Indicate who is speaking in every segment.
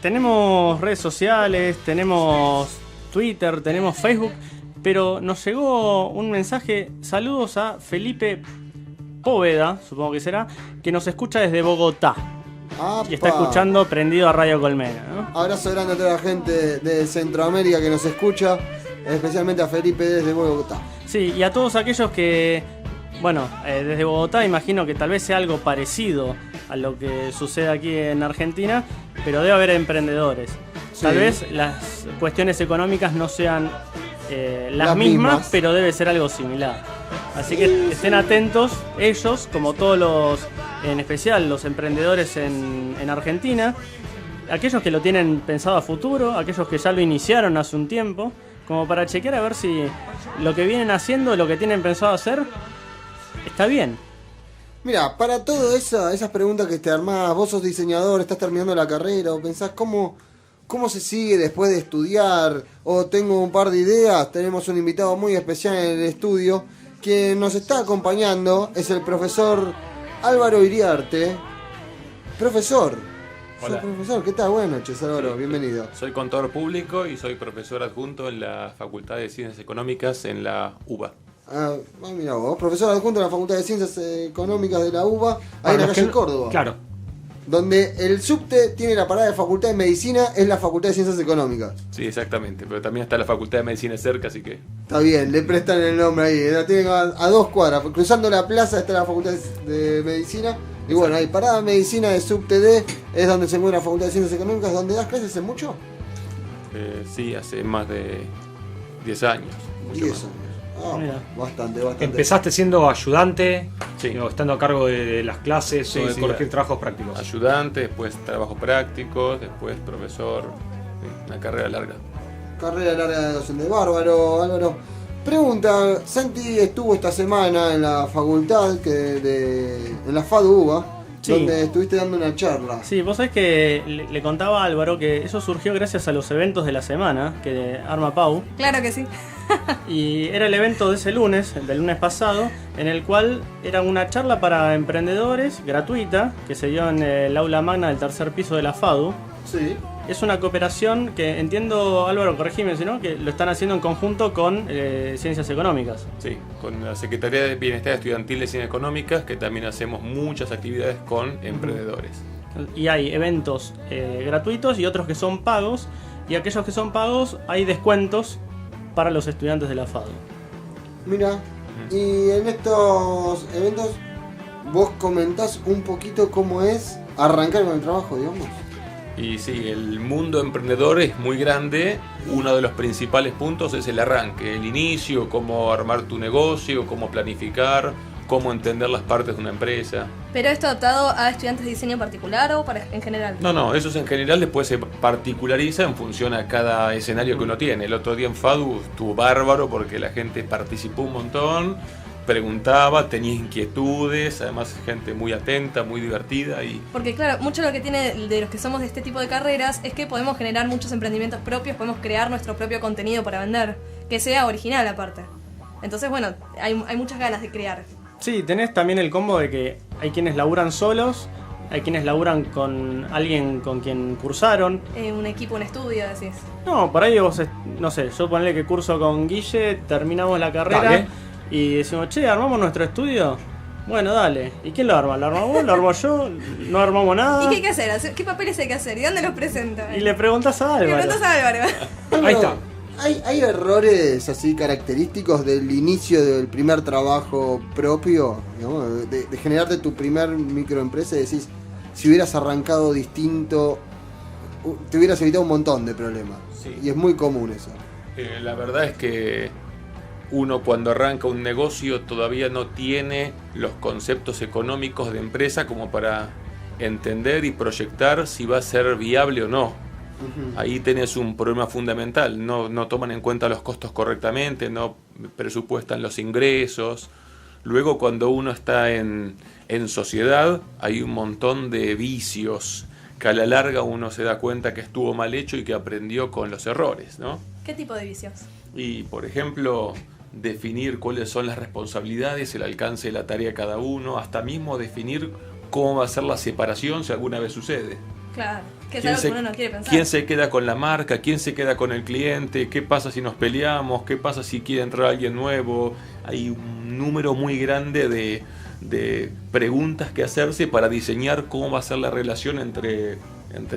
Speaker 1: tenemos redes sociales, tenemos Twitter, tenemos Facebook, pero nos llegó un mensaje. Saludos a Felipe Póveda, supongo que será, que nos escucha desde Bogotá.
Speaker 2: ¡Apa!
Speaker 1: Y está escuchando prendido a Radio Colmena, ¿no?
Speaker 2: Abrazo grande a toda la gente de Centroamérica que nos escucha, especialmente a Felipe desde Bogotá.
Speaker 1: Sí, y a todos aquellos que, bueno, desde Bogotá imagino que tal vez sea algo parecido a lo que sucede aquí en Argentina, pero debe haber emprendedores.
Speaker 2: Sí.
Speaker 1: Tal vez las cuestiones económicas no sean las mismas, pero debe ser algo similar. Así que estén atentos ellos, como todos los, en especial los emprendedores en Argentina, aquellos que lo tienen pensado a futuro, aquellos que ya lo iniciaron hace un tiempo, como para chequear a ver si lo que vienen haciendo, lo que tienen pensado hacer, está bien.
Speaker 2: Mira, para todas esas preguntas que te armás, vos sos diseñador, estás terminando la carrera, o pensás cómo se sigue después de estudiar, o tengo un par de ideas, tenemos un invitado muy especial en el estudio, que nos está acompañando, es el profesor Álvaro Iriarte. Profesor.
Speaker 3: Hola.
Speaker 2: Soy profesor, ¿qué tal? Buenas noches, Álvaro,
Speaker 3: Sí.
Speaker 2: bienvenido.
Speaker 3: Soy contador público y soy profesor adjunto en la Facultad de Ciencias Económicas en la UBA.
Speaker 2: Mira vos, profesor adjunto de la Facultad de Ciencias Económicas de la UBA, ahí en la calle Córdoba.
Speaker 4: Claro.
Speaker 2: Donde el subte tiene la parada de Facultad de Medicina, es la Facultad de Ciencias Económicas.
Speaker 3: Sí, exactamente, pero también está la Facultad de Medicina cerca, así que...
Speaker 2: Está bien, le prestan el nombre ahí. La tienen a 2 cuadras. Cruzando la plaza está la Facultad de Medicina. Y bueno, ahí parada de Medicina de subte D es donde se encuentra la Facultad de Ciencias Económicas, donde das clases hace mucho.
Speaker 3: Sí, hace más de 10 años. Mucho
Speaker 2: 10
Speaker 3: más.
Speaker 2: años.
Speaker 1: Mira.
Speaker 2: Bastante.
Speaker 4: Empezaste siendo ayudante,
Speaker 3: Sí.
Speaker 4: Estando a cargo de las clases o de
Speaker 3: Sí,
Speaker 4: corregir trabajos prácticos.
Speaker 3: Ayudante, después trabajos prácticos, después profesor. Sí, una carrera larga.
Speaker 2: Carrera larga de docente. Bárbaro, Álvaro. Pregunta, Santi estuvo esta semana en la facultad, en la FADU UBA,
Speaker 1: Sí.
Speaker 2: donde estuviste dando una charla.
Speaker 1: Sí, vos sabés que le contaba a Álvaro que eso surgió gracias a los eventos de la semana que arma Pau.
Speaker 5: Claro que sí.
Speaker 1: Y era el evento de ese lunes, del lunes pasado, en el cual era una charla para emprendedores gratuita que se dio en el aula magna del tercer piso de la FADU.
Speaker 2: Sí.
Speaker 1: Es una cooperación que entiendo, Álvaro, corregime si no, que lo están haciendo en conjunto con Ciencias Económicas.
Speaker 3: Sí, con la Secretaría de Bienestar Estudiantil de Ciencias Económicas, que también hacemos muchas actividades con emprendedores.
Speaker 1: Y hay eventos gratuitos y otros que son pagos. Y aquellos que son pagos hay descuentos para los estudiantes de la FADU.
Speaker 2: Mira, y en estos eventos vos comentás un poquito cómo es arrancar con el trabajo, digamos.
Speaker 3: Y sí, el mundo emprendedor es muy grande. Uno de los principales puntos es el arranque, el inicio, cómo armar tu negocio, cómo planificar, cómo entender las partes de una empresa.
Speaker 5: ¿Pero esto adaptado a estudiantes de diseño particular o en general?
Speaker 3: No, eso es en general, después se particulariza en función a cada escenario que uno tiene. El otro día en FADU estuvo bárbaro porque la gente participó un montón, preguntaba, tenía inquietudes, además gente muy atenta, muy divertida y...
Speaker 5: Porque claro, mucho lo que tiene de los que somos de este tipo de carreras es que podemos generar muchos emprendimientos propios, podemos crear nuestro propio contenido para vender, que sea original aparte. Entonces bueno, hay muchas ganas de crear.
Speaker 1: Sí, tenés también el combo de que hay quienes laburan solos, hay quienes laburan con alguien con quien cursaron.
Speaker 5: Un equipo, un estudio, decís.
Speaker 1: No, por ahí vos, no sé, yo ponele que curso con Guille, terminamos la carrera
Speaker 4: Dale.
Speaker 1: y decimos, che, ¿armamos nuestro estudio? Bueno, dale. ¿Y quién lo arma? ¿Lo armamos vos? ¿Lo armo yo? ¿No armamos nada?
Speaker 5: ¿Y qué hay que hacer? ¿Qué papeles hay que hacer? ¿Y dónde los presenta?
Speaker 1: Y le preguntás a
Speaker 5: Le
Speaker 1: Álvaro.
Speaker 5: preguntas a Álvaro.
Speaker 4: Ahí está.
Speaker 2: ¿Hay errores así característicos del inicio del primer trabajo propio? Digamos, de generarte tu primer microempresa y decís, si hubieras arrancado distinto, te hubieras evitado un montón de problemas.
Speaker 3: Sí.
Speaker 2: Y es muy común eso.
Speaker 3: La verdad es que uno cuando arranca un negocio todavía no tiene los conceptos económicos de empresa como para entender y proyectar si va a ser viable o no. Ahí tenés un problema fundamental, no toman en cuenta los costos correctamente, no presupuestan los ingresos. Luego cuando uno está en sociedad hay un montón de vicios que a la larga uno se da cuenta que estuvo mal hecho y que aprendió con los errores, ¿no?
Speaker 5: ¿Qué tipo de vicios?
Speaker 3: Y por ejemplo, definir cuáles son las responsabilidades, el alcance de la tarea de cada uno, hasta mismo definir cómo va a ser la separación si alguna vez sucede.
Speaker 5: Claro. Que es algo que uno no quiere pensar.
Speaker 3: ¿Quién se queda con la marca? ¿Quién se queda con el cliente? ¿Qué pasa si nos peleamos? ¿Qué pasa si quiere entrar alguien nuevo? Hay un número muy grande de preguntas que hacerse para diseñar cómo va a ser la relación entre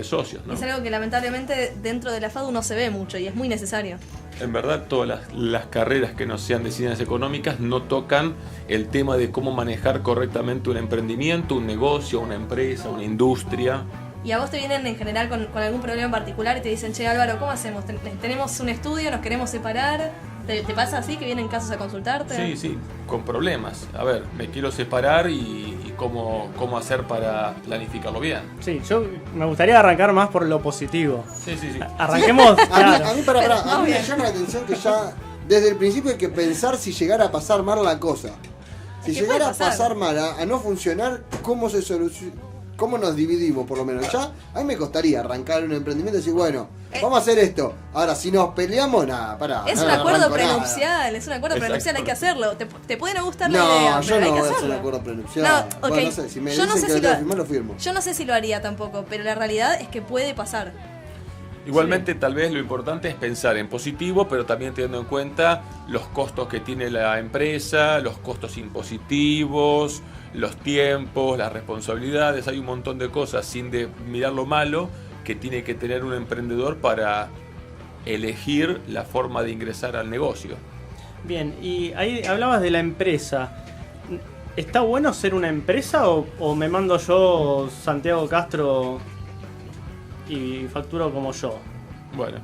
Speaker 3: socios, ¿no?
Speaker 5: Es algo que lamentablemente dentro de la FADU no se ve mucho y es muy necesario.
Speaker 3: En verdad, todas las carreras que no sean de ciencias económicas no tocan el tema de cómo manejar correctamente un emprendimiento, un negocio, una empresa, una industria.
Speaker 5: Y a vos te vienen en general con algún problema en particular y te dicen, che Álvaro, ¿cómo hacemos? Tenemos un estudio, nos queremos separar. ¿Te pasa así que vienen casos a consultarte?
Speaker 3: Sí, con problemas. A ver, me quiero separar y cómo hacer para planificarlo bien.
Speaker 1: Sí, yo me gustaría arrancar más por lo positivo.
Speaker 3: Sí.
Speaker 1: Arranquemos. Claro.
Speaker 2: A mí me llama la atención que ya desde el principio hay que pensar si llegara a pasar mal la cosa. Si llegara a pasar mal, a no funcionar, ¿cómo se soluciona? ¿Cómo nos dividimos, por lo menos? Ya, a mí me costaría arrancar un emprendimiento y decir, bueno, vamos a hacer esto. Ahora, si nos peleamos, nada, pará.
Speaker 5: Es un acuerdo prenupcial, hay que hacerlo. Te puede no gustar la idea,
Speaker 2: No, yo
Speaker 5: pero hay
Speaker 2: no
Speaker 5: que
Speaker 2: voy a hacer
Speaker 5: hacerlo.
Speaker 2: un acuerdo prenupcial.
Speaker 5: No, ok.
Speaker 2: Bueno, no sé, si me
Speaker 5: Yo no
Speaker 2: dicen
Speaker 5: sé
Speaker 2: que
Speaker 5: si
Speaker 2: lo tengo
Speaker 5: lo-
Speaker 2: que firmar, lo firmo.
Speaker 5: Yo no sé si lo haría tampoco, pero la realidad es que puede pasar.
Speaker 3: Igualmente, tal vez lo importante es pensar en positivo, pero también teniendo en cuenta los costos que tiene la empresa, los costos impositivos, los tiempos, las responsabilidades. Hay un montón de cosas, sin mirar lo malo, que tiene que tener un emprendedor para elegir la forma de ingresar al negocio.
Speaker 1: Bien, y ahí hablabas de la empresa. ¿Está bueno ser una empresa o me mando yo Santiago Castro y facturo como yo?
Speaker 3: Bueno,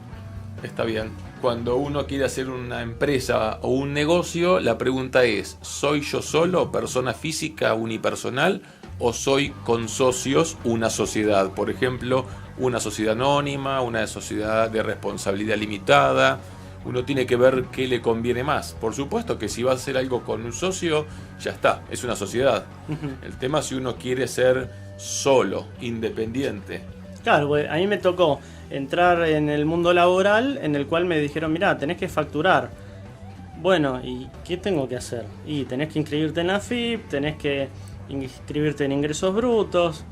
Speaker 3: está bien. Cuando uno quiere hacer una empresa o un negocio, la pregunta es, ¿soy yo solo, persona física, unipersonal, o soy con socios una sociedad? Por ejemplo, una sociedad anónima, una sociedad de responsabilidad limitada. Uno tiene que ver qué le conviene más. Por supuesto que si va a hacer algo con un socio, ya está, es una sociedad. El tema es si uno quiere ser solo, independiente.
Speaker 1: Claro, pues a mí me tocó entrar en el mundo laboral en el cual me dijeron, mirá, tenés que facturar. Bueno, ¿y qué tengo que hacer? Y tenés que inscribirte en AFIP, tenés que inscribirte en ingresos brutos.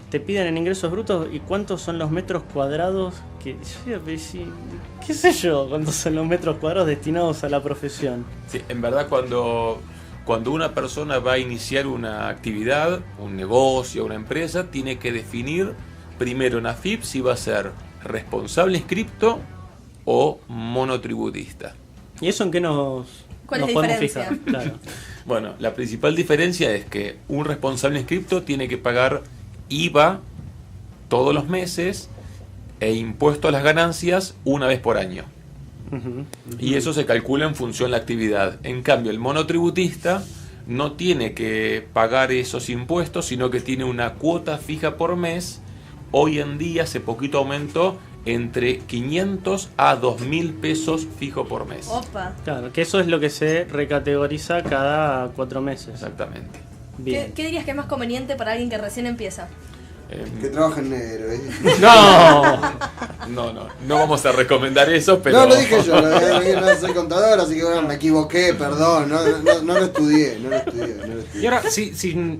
Speaker 1: Te piden en ingresos brutos y cuántos son los metros cuadrados que qué sé yo, cuántos son los metros cuadrados destinados a la profesión.
Speaker 3: Sí, en verdad cuando una persona va a iniciar una actividad, un negocio, una empresa, tiene que definir primero en AFIP si va a ser responsable inscripto o monotributista.
Speaker 1: ¿Y eso en qué
Speaker 5: ¿Cuál
Speaker 1: nos
Speaker 5: es la
Speaker 1: podemos
Speaker 5: diferencia?
Speaker 1: fijar? Claro.
Speaker 3: Bueno, la principal diferencia es que un responsable inscripto tiene que pagar IVA todos los meses e impuesto a las ganancias una vez por año. Y eso se calcula en función de la actividad. En cambio, el monotributista no tiene que pagar esos impuestos, sino que tiene una cuota fija por mes. Hoy en día, hace poquito aumentó, entre 500 a 2.000 pesos fijo por mes.
Speaker 5: Opa.
Speaker 1: Claro, que eso es lo que se recategoriza cada 4 meses.
Speaker 3: Exactamente.
Speaker 1: Bien.
Speaker 5: ¿Qué dirías que es más conveniente para alguien que recién empieza?
Speaker 2: Que trabaja en negro.
Speaker 1: ¡No!
Speaker 3: No vamos a recomendar eso, pero...
Speaker 2: No, lo dije yo, no soy contador, así que bueno, me equivoqué, perdón, no lo estudié.
Speaker 4: Y ahora,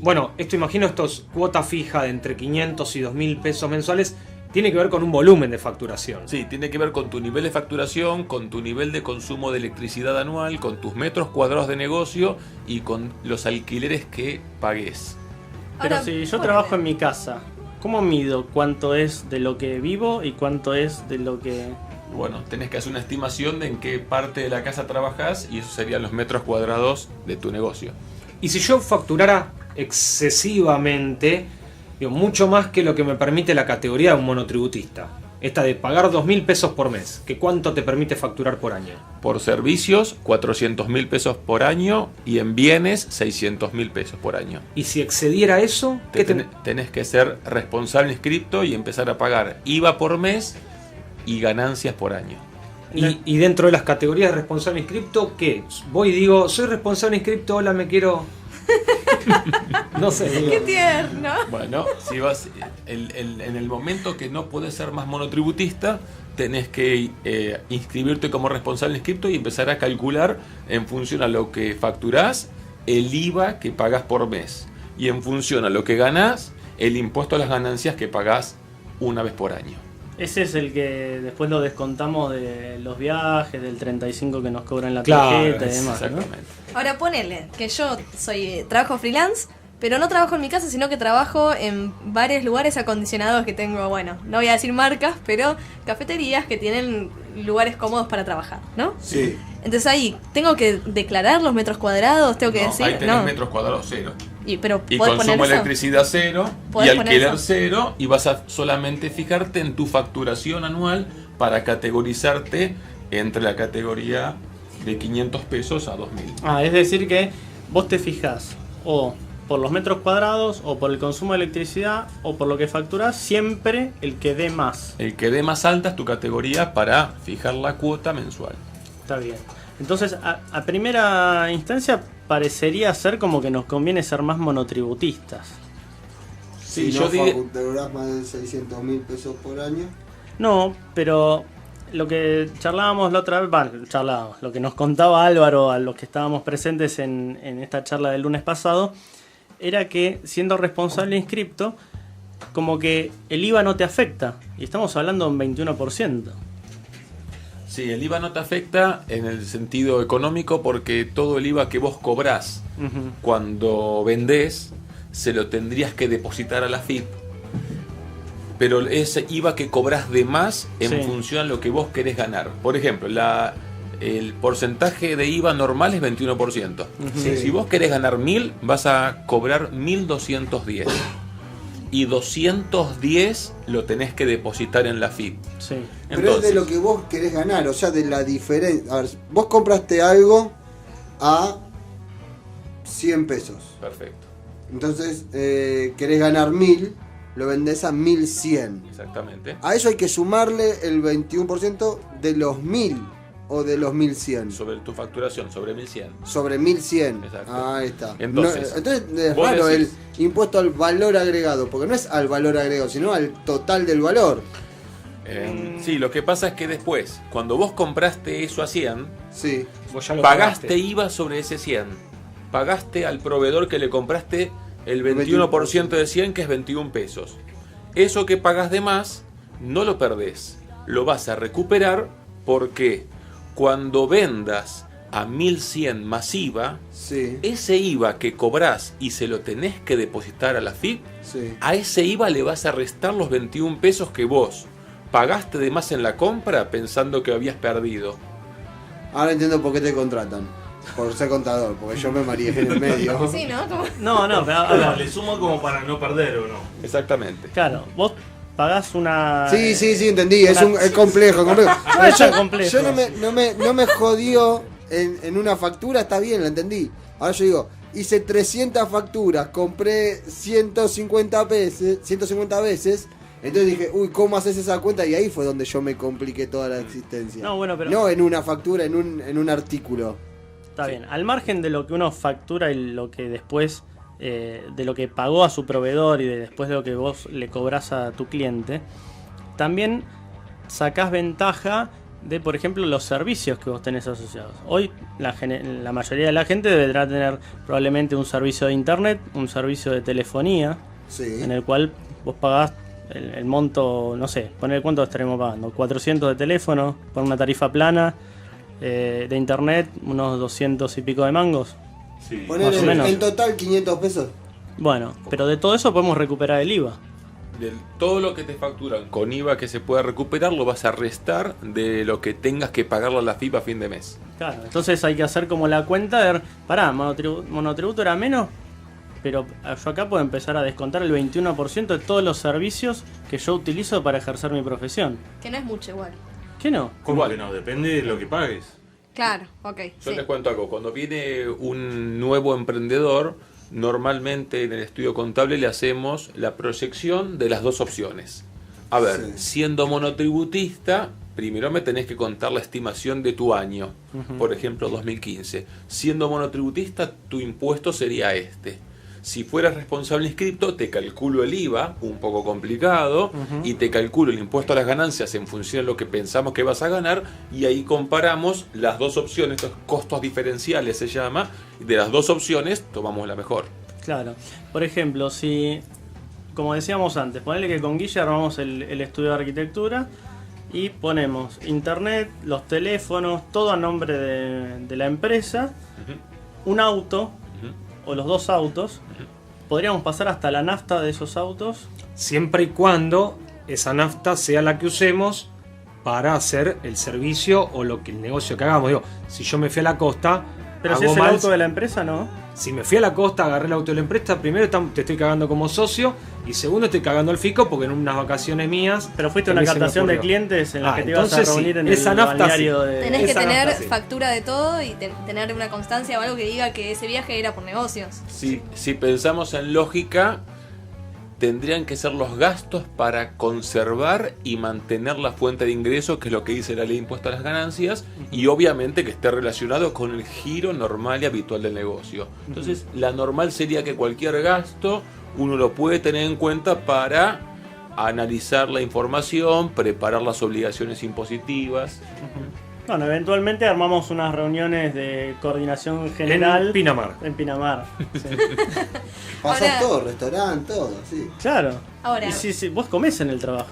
Speaker 4: bueno, imagino estos cuota fija de entre 500 y 2.000 pesos mensuales, tiene que ver con un volumen de facturación.
Speaker 3: Sí, tiene que ver con tu nivel de facturación, con tu nivel de consumo de electricidad anual, con tus metros cuadrados de negocio y con los alquileres que pagues.
Speaker 1: Pero
Speaker 5: Ahora,
Speaker 1: si yo
Speaker 5: ponele.
Speaker 1: trabajo en mi casa, ¿cómo mido cuánto es de lo que vivo y cuánto es de lo que...
Speaker 3: Bueno, tenés que hacer una estimación de en qué parte de la casa trabajas y esos serían los metros cuadrados de tu negocio.
Speaker 4: Y si yo facturara excesivamente, mucho más que lo que me permite la categoría de un monotributista, esta de pagar 2.000 pesos por mes, ¿que cuánto te permite facturar por año?
Speaker 3: Por servicios, 400.000 pesos por año y en bienes, 600.000 pesos por año.
Speaker 4: Y si excediera eso, ¿qué
Speaker 3: Tenés que ser responsable inscripto y empezar a pagar IVA por mes y ganancias por año.
Speaker 4: Y dentro de las categorías de responsable inscripto, ¿qué? Voy y digo, soy responsable inscripto, hola, me quiero... No sé.
Speaker 5: ¡Qué tierno!
Speaker 3: Bueno, si vas en el momento que no puedes ser más monotributista, tenés que inscribirte como responsable inscripto y empezar a calcular en función a lo que facturás el IVA que pagás por mes y en función a lo que ganás el impuesto a las ganancias que pagás una vez por año.
Speaker 1: Ese es el que después lo descontamos de los viajes, del 35 que nos cobran la
Speaker 4: Claro,
Speaker 1: tarjeta y demás, ¿no?
Speaker 3: Exactamente.
Speaker 5: Ahora ponele que yo trabajo freelance, pero no trabajo en mi casa, sino que trabajo en varios lugares acondicionados que tengo, bueno, no voy a decir marcas, pero cafeterías que tienen lugares cómodos para trabajar, ¿no?
Speaker 2: Sí.
Speaker 5: Entonces ahí, ¿tengo que declarar los metros cuadrados? ¿Tengo que decir?
Speaker 3: Ahí tenés metros cuadrados cero.
Speaker 5: Pero
Speaker 3: Y
Speaker 5: ¿podés
Speaker 3: consumo
Speaker 5: poner eso?
Speaker 3: electricidad cero y
Speaker 5: ¿Podés poner
Speaker 3: alquiler
Speaker 5: eso?
Speaker 3: cero, y vas a solamente fijarte en tu facturación anual para categorizarte entre la categoría de 500 pesos a 2.000.
Speaker 1: Es decir que vos te fijás o por los metros cuadrados, o por el consumo de electricidad, o por lo que facturás, siempre el que dé más.
Speaker 3: El que dé más alta es tu categoría para fijar la cuota mensual.
Speaker 1: Está bien. Entonces, a primera instancia, parecería ser como que nos conviene ser más monotributistas.
Speaker 3: Sí,
Speaker 2: Si
Speaker 3: yo
Speaker 2: no
Speaker 3: diría...
Speaker 2: facturás más de 600.000 pesos por año.
Speaker 1: No, pero lo que charlábamos la otra vez, lo que nos contaba Álvaro a los que estábamos presentes en esta charla del lunes pasado, era que siendo responsable inscripto, como que el IVA no te afecta, y estamos hablando de un 21%.
Speaker 3: Sí, el IVA no te afecta en el sentido económico porque todo el IVA que vos cobrás
Speaker 1: Ujú.
Speaker 3: cuando vendés se lo tendrías que depositar a la FIP. Pero ese IVA que cobrás de más en
Speaker 1: Sí.
Speaker 3: función a lo que vos querés ganar. Por ejemplo, el porcentaje de IVA normal es 21%.
Speaker 2: Sí.
Speaker 3: Si vos querés ganar 1.000, vas a cobrar 1.210. Y 210 lo tenés que depositar en la FIP.
Speaker 1: Sí.
Speaker 2: Pero es de lo que vos querés ganar, o sea, de la diferencia. A ver, vos compraste algo a 100 pesos.
Speaker 3: Perfecto,
Speaker 2: Entonces, querés ganar 1.000, lo vendés a 1.100.
Speaker 3: exactamente.
Speaker 2: A eso hay que sumarle el 21% de los 1.000 o de los 1.100.
Speaker 3: Sobre tu facturación, sobre 1.100.
Speaker 2: Sobre 1.100.
Speaker 3: Exacto.
Speaker 2: Ahí está.
Speaker 3: Entonces,
Speaker 2: entonces es
Speaker 3: vos
Speaker 2: raro
Speaker 3: decís-
Speaker 2: el impuesto al valor agregado, porque no es al valor agregado, sino al total del valor.
Speaker 3: Sí, lo que pasa es que después, cuando vos compraste eso a 100,
Speaker 2: Sí.
Speaker 4: Vos ya lo
Speaker 3: pagaste IVA sobre ese 100. Pagaste al proveedor que le compraste el 21% de 100, que es 21 pesos. Eso que pagas de más, no lo perdés. Lo vas a recuperar porque cuando vendas a 1.100 más IVA,
Speaker 2: Sí.
Speaker 3: ese IVA que cobrás y se lo tenés que depositar a la FIP,
Speaker 2: Sí.
Speaker 3: a ese IVA le vas a restar los 21 pesos que vos pagaste de más en la compra pensando que habías perdido.
Speaker 2: Ahora entiendo por qué te contratan. Por ser contador, porque yo me mareé en el medio.
Speaker 5: Sí, ¿no? Como-
Speaker 1: No, pero
Speaker 6: Claro, le sumo como para no perder o no.
Speaker 3: Exactamente.
Speaker 1: claro, vos pagás una...
Speaker 2: Sí, entendí. Es complejo, complejo.
Speaker 1: No es tan complejo.
Speaker 2: Yo no me jodió en una factura, está bien, la entendí. Ahora yo digo, hice 300 facturas, compré 150 veces. Entonces dije, uy, ¿cómo haces esa cuenta? Y ahí fue donde yo me compliqué toda la existencia.
Speaker 1: No, bueno, pero-
Speaker 2: No en una factura, en un artículo.
Speaker 1: Está bien, al margen de lo que uno factura y lo que después, de lo que pagó a su proveedor y después de lo que vos le cobrás a tu cliente, también sacás ventaja de, por ejemplo, los servicios que vos tenés asociados. Hoy la mayoría de la gente deberá tener probablemente un servicio de internet, un servicio de telefonía,
Speaker 2: Sí.
Speaker 1: en el cual vos pagás el monto, no sé, poner cuánto estaremos pagando, 400 de teléfono por una tarifa plana, de internet unos 200 y pico de mangos.
Speaker 6: Sí.
Speaker 2: Poner
Speaker 1: Más o menos.
Speaker 2: en total 500 pesos.
Speaker 1: Bueno, pero de todo eso podemos recuperar el IVA.
Speaker 3: De todo lo que te facturan con IVA que se pueda recuperar, lo vas a restar de lo que tengas que pagarle a la FIP a fin de mes.
Speaker 1: Claro, entonces hay que hacer como la cuenta de, pará, monotributo era menos, pero yo acá puedo empezar a descontar el 21% de todos los servicios que yo utilizo para ejercer mi profesión.
Speaker 5: Que no es mucho igual.
Speaker 1: ¿Qué no?
Speaker 6: ¿Cómo
Speaker 3: Igual.
Speaker 6: que no? Depende de lo que pagues.
Speaker 5: Claro, ok.
Speaker 3: Yo
Speaker 5: Sí.
Speaker 3: les cuento algo, cuando viene un nuevo emprendedor, normalmente en el estudio contable le hacemos la proyección de las dos opciones. A ver,
Speaker 2: Sí.
Speaker 3: siendo monotributista, primero me tenés que contar la estimación de tu año, por ejemplo 2015. Siendo monotributista, tu impuesto sería este. Si fueras responsable inscripto, te calculo el IVA, un poco complicado, y te calculo el impuesto a las ganancias en función de lo que pensamos que vas a ganar, y ahí comparamos las dos opciones, estos costos diferenciales se llama, y de las dos opciones tomamos la mejor.
Speaker 1: Claro. Por ejemplo, si como decíamos antes, ponele que con Guille armamos el estudio de arquitectura y ponemos internet, los teléfonos, todo a nombre de la empresa, un auto o los 2 autos. Podríamos pasar hasta la nafta de esos autos.
Speaker 4: Siempre y cuando esa nafta sea la que usemos para hacer el servicio o el negocio que hagamos. Digo, si yo me fui a la costa,
Speaker 1: pero si es el auto de la empresa, ¿no?
Speaker 4: Si me fui a la costa, agarré el auto de la empresa, primero te estoy cagando como socio y segundo estoy cagando el fico porque en unas vacaciones mías...
Speaker 1: Pero fuiste a una captación de clientes en la que te ibas a reunir en el balneario de...
Speaker 5: Tenés que tener factura de todo y tener una constancia o algo que diga que ese viaje era por negocios.
Speaker 3: Si pensamos en lógica, tendrían que ser los gastos para conservar y mantener la fuente de ingresos, que es lo que dice la ley de impuesto a las ganancias, y obviamente que esté relacionado con el giro normal y habitual del negocio. Entonces, la normal sería que cualquier gasto uno lo puede tener en cuenta para analizar la información, preparar las obligaciones impositivas.
Speaker 1: Bueno, eventualmente armamos unas reuniones de coordinación general.
Speaker 4: En Pinamar.
Speaker 1: En Pinamar. Sí.
Speaker 2: Pasás todo, restaurante, todo, sí.
Speaker 1: Claro.
Speaker 5: Ahora,
Speaker 1: y si vos comés en el trabajo.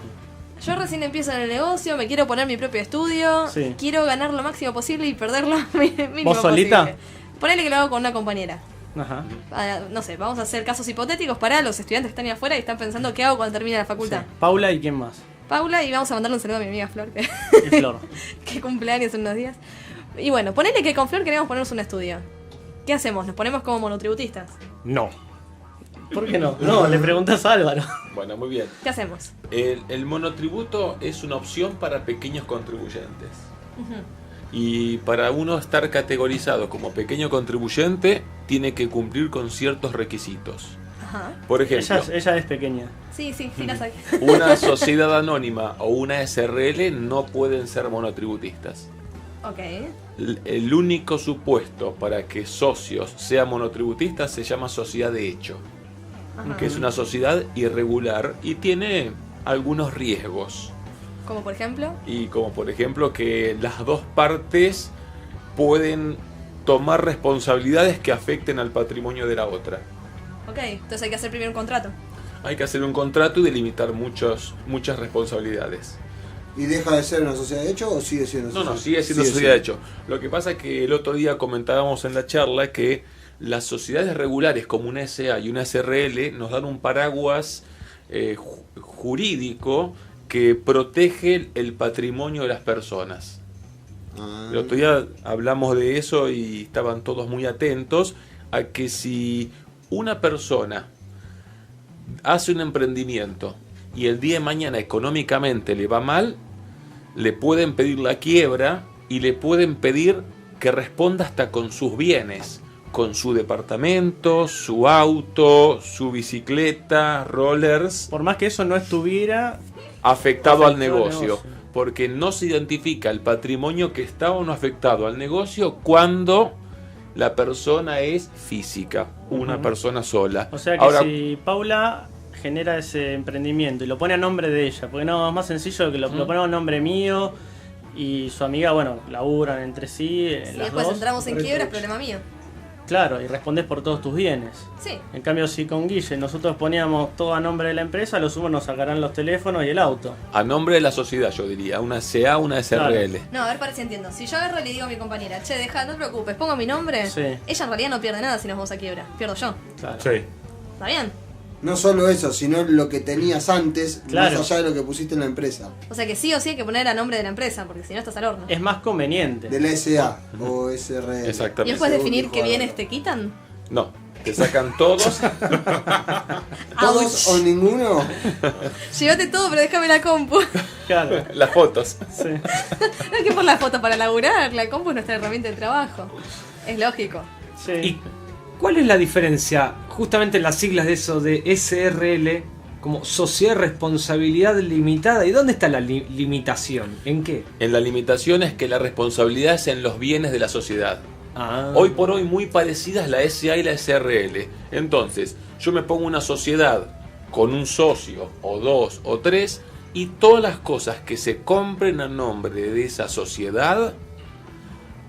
Speaker 5: Yo recién empiezo en el negocio, me quiero poner mi propio estudio,
Speaker 1: Sí.
Speaker 5: quiero ganar lo máximo posible y perder lo mínimo
Speaker 1: ¿Vos solita?
Speaker 5: posible. Ponele que lo hago con una compañera.
Speaker 1: Ajá.
Speaker 5: No sé, vamos a hacer casos hipotéticos para los estudiantes que están ahí afuera y están pensando qué hago cuando termine la facultad.
Speaker 1: Sí. Paula y quién más.
Speaker 5: Paula, y vamos a mandarle un saludo a mi amiga Flor, que,
Speaker 1: Y Flor.
Speaker 5: que cumpleaños en unos días. Y bueno, ponele que con Flor queremos ponernos un estudio. ¿Qué hacemos? ¿Nos ponemos como monotributistas?
Speaker 4: No.
Speaker 1: ¿Por qué no? No, le preguntás a Álvaro.
Speaker 3: Bueno, muy bien.
Speaker 5: ¿Qué hacemos?
Speaker 3: El monotributo es una opción para pequeños contribuyentes. Y para uno estar categorizado como pequeño contribuyente, tiene que cumplir con ciertos requisitos.
Speaker 5: Ajá.
Speaker 3: Por ejemplo,
Speaker 1: Ella es pequeña.
Speaker 5: Sí, la soy.
Speaker 3: una sociedad anónima o una SRL no pueden ser monotributistas.
Speaker 5: Ok.
Speaker 3: El único supuesto para que socios sean monotributistas se llama sociedad de hecho, que es una sociedad irregular y tiene algunos riesgos.
Speaker 5: Como por ejemplo.
Speaker 3: Y como por ejemplo que las dos partes pueden tomar responsabilidades que afecten al patrimonio de la otra.
Speaker 5: Ok, entonces hay que hacer primero un contrato.
Speaker 3: Hay que hacer un contrato y delimitar muchas responsabilidades.
Speaker 2: ¿Y deja de ser una sociedad de hecho o sigue siendo sociedad?
Speaker 3: No, sigue siendo sociedad de hecho. Lo que pasa es que el otro día comentábamos en la charla que las sociedades regulares como una SA y una SRL nos dan un paraguas jurídico que protege el patrimonio de las personas. El otro día hablamos de eso y estaban todos muy atentos a que si una persona hace un emprendimiento y el día de mañana económicamente le va mal, le pueden pedir la quiebra y le pueden pedir que responda hasta con sus bienes, con su departamento, su auto, su bicicleta, rollers.
Speaker 1: Por más que eso no estuviera
Speaker 3: afectado al negocio, porque no se identifica el patrimonio que está o no afectado al negocio cuando la persona es física, una persona sola.
Speaker 1: O sea que
Speaker 3: ahora,
Speaker 1: si Paula genera ese emprendimiento y lo pone a nombre de ella, porque no, es más sencillo que lo ponemos a nombre mío y su amiga, bueno, laburan entre sí.
Speaker 5: Si
Speaker 1: las
Speaker 5: después
Speaker 1: dos.
Speaker 5: entramos en quiebra es problema mío.
Speaker 1: Claro, y respondés por todos tus bienes.
Speaker 5: Sí.
Speaker 1: En cambio, si con Guille nosotros poníamos todo a nombre de la empresa, los sumos nos sacarán los teléfonos y el auto.
Speaker 3: a nombre de la sociedad, yo diría, una CA, una SRL.
Speaker 5: No, a ver, para si entiendo. Si yo agarro y le digo a mi compañera, che, deja, no te preocupes, pongo mi nombre.
Speaker 1: Sí.
Speaker 5: Ella en realidad no pierde nada si nos vamos a quiebra. Pierdo yo.
Speaker 1: Claro.
Speaker 6: Sí.
Speaker 5: ¿Está bien?
Speaker 2: No solo eso, sino lo que tenías antes,
Speaker 1: Claro.
Speaker 2: más allá de lo que pusiste en la empresa.
Speaker 5: O sea que sí o sí hay que poner a nombre de la empresa, porque si no estás al horno.
Speaker 1: Es más conveniente.
Speaker 2: De la SA o SRL.
Speaker 5: ¿Y
Speaker 3: Exactamente.
Speaker 5: después
Speaker 2: Según
Speaker 5: definir
Speaker 2: dijo
Speaker 5: qué bienes
Speaker 2: Álvaro.
Speaker 5: te quitan?
Speaker 3: No, te sacan todos.
Speaker 2: ¿Todos o ninguno?
Speaker 5: Llévate todo, pero déjame la compu.
Speaker 1: Claro.
Speaker 3: Las fotos.
Speaker 1: Sí.
Speaker 5: No es que por la foto para laburar, la compu es nuestra herramienta de trabajo. Es lógico.
Speaker 1: Sí.
Speaker 4: ¿Y cuál es la diferencia justamente en las siglas de eso de SRL como Sociedad de Responsabilidad Limitada? ¿Y dónde está la limitación? ¿En qué?
Speaker 3: En la limitación es que la responsabilidad es en los bienes de la sociedad.
Speaker 4: Ah.
Speaker 3: Hoy por hoy muy parecidas la SA y la SRL. Entonces, yo me pongo una sociedad con un socio, o dos, o tres, y todas las cosas que se compren a nombre de esa sociedad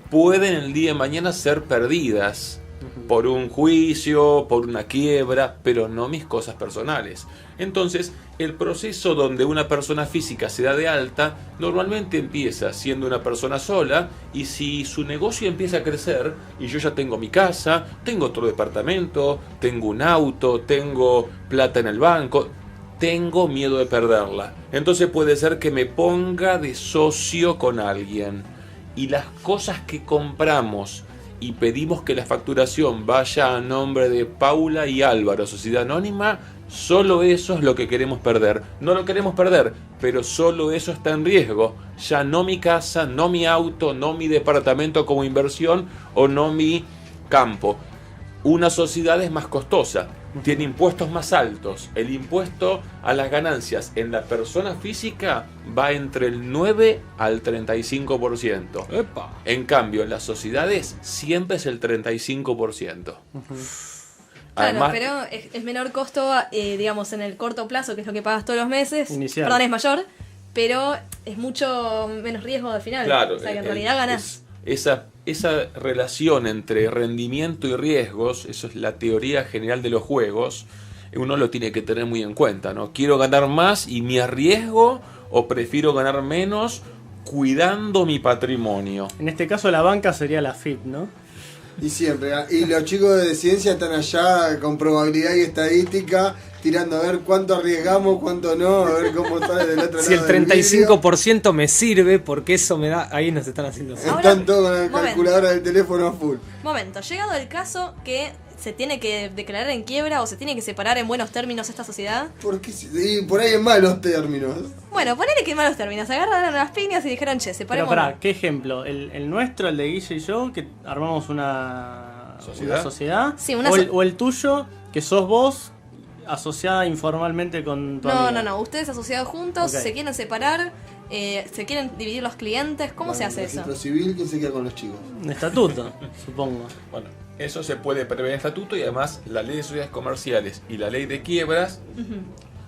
Speaker 3: pueden el día de mañana ser perdidas por un juicio, por una quiebra, pero no mis cosas personales. Entonces, el proceso donde una persona física se da de alta normalmente empieza siendo una persona sola, y si su negocio empieza a crecer y yo ya tengo mi casa, tengo otro departamento, tengo un auto, tengo plata en el banco, tengo miedo de perderla. Entonces puede ser que me ponga de socio con alguien, y las cosas que compramos y pedimos que la facturación vaya a nombre de Paula y Álvaro, sociedad anónima, solo eso es lo que queremos perder. No lo queremos perder, pero solo eso está en riesgo. Ya no mi casa, no mi auto, no mi departamento como inversión, o no mi campo. Una sociedad es más costosa, tiene impuestos más altos. El impuesto a las ganancias en la persona física va entre el 9 al 35%.
Speaker 4: ¡Epa!
Speaker 3: En cambio, en las sociedades siempre es el 35%.
Speaker 5: Claro, pero es menor costo, digamos, en el corto plazo, que es lo que pagas todos los meses.
Speaker 1: Inicial.
Speaker 5: Perdón, es mayor, pero es mucho menos riesgo al final.
Speaker 3: Claro,
Speaker 5: o sea, que en realidad ganás.
Speaker 3: Esa relación entre rendimiento y riesgos, eso es la teoría general de los juegos, uno lo tiene que tener muy en cuenta, ¿no? ¿Quiero ganar más y me arriesgo, o prefiero ganar menos cuidando mi patrimonio?
Speaker 1: En este caso la banca sería la FIP, ¿no?
Speaker 2: Y siempre, y los chicos de ciencia están allá con probabilidad y estadística, tirando a ver cuánto arriesgamos, cuánto no, a ver cómo sale del otro
Speaker 4: Si el
Speaker 2: lado del vidrio.
Speaker 4: 35% me sirve, porque eso me da... Ahí nos están haciendo...
Speaker 2: Están todos con la
Speaker 5: Momento.
Speaker 2: calculadora del teléfono a full.
Speaker 5: Momento, llegado el caso que se tiene que declarar en quiebra o se tiene que separar en buenos términos esta sociedad.
Speaker 2: Porque y por ahí en malos términos.
Speaker 5: Bueno, ponele que en malos términos. Agarraron las piñas y dijeron, che,
Speaker 1: Pero
Speaker 5: separemos.
Speaker 1: pará, ¿qué ejemplo? ¿El nuestro, el de Guille y yo, que armamos una sociedad?
Speaker 5: Sí, una
Speaker 1: o el tuyo, que sos vos, asociada informalmente con tu amiga?
Speaker 5: No. Ustedes asociados juntos,
Speaker 1: Ok.
Speaker 5: se quieren separar, se quieren dividir los clientes. ¿Cómo se hace eso?
Speaker 2: Registro civil, ¿quién se queda con los chicos?
Speaker 1: Un estatuto, supongo.
Speaker 3: Bueno, eso se puede prever en estatuto, y además la ley de sociedades comerciales y la ley de quiebras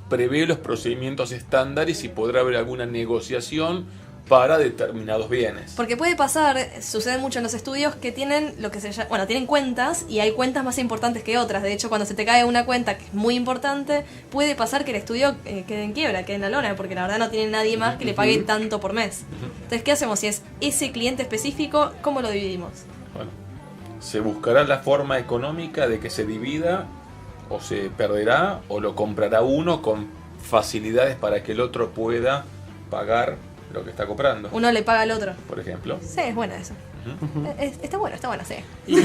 Speaker 3: prevé los procedimientos estándares y podrá haber alguna negociación para determinados bienes.
Speaker 5: Porque puede pasar, sucede mucho en los estudios, que tienen lo que se llama, bueno, tienen cuentas y hay cuentas más importantes que otras. De hecho, cuando se te cae una cuenta que es muy importante, puede pasar que el estudio quede en quiebra, quede en la lona, porque la verdad no tiene nadie más que le pague tanto por mes. Entonces, ¿qué hacemos? Si es ese cliente específico, ¿cómo lo dividimos?
Speaker 3: Bueno, se buscará la forma económica de que se divida, o se perderá, o lo comprará uno con facilidades para que el otro pueda pagar lo que está comprando,
Speaker 5: Uno le paga al otro.
Speaker 3: por ejemplo.
Speaker 5: Sí, es bueno eso. Está bueno, sí.
Speaker 1: Y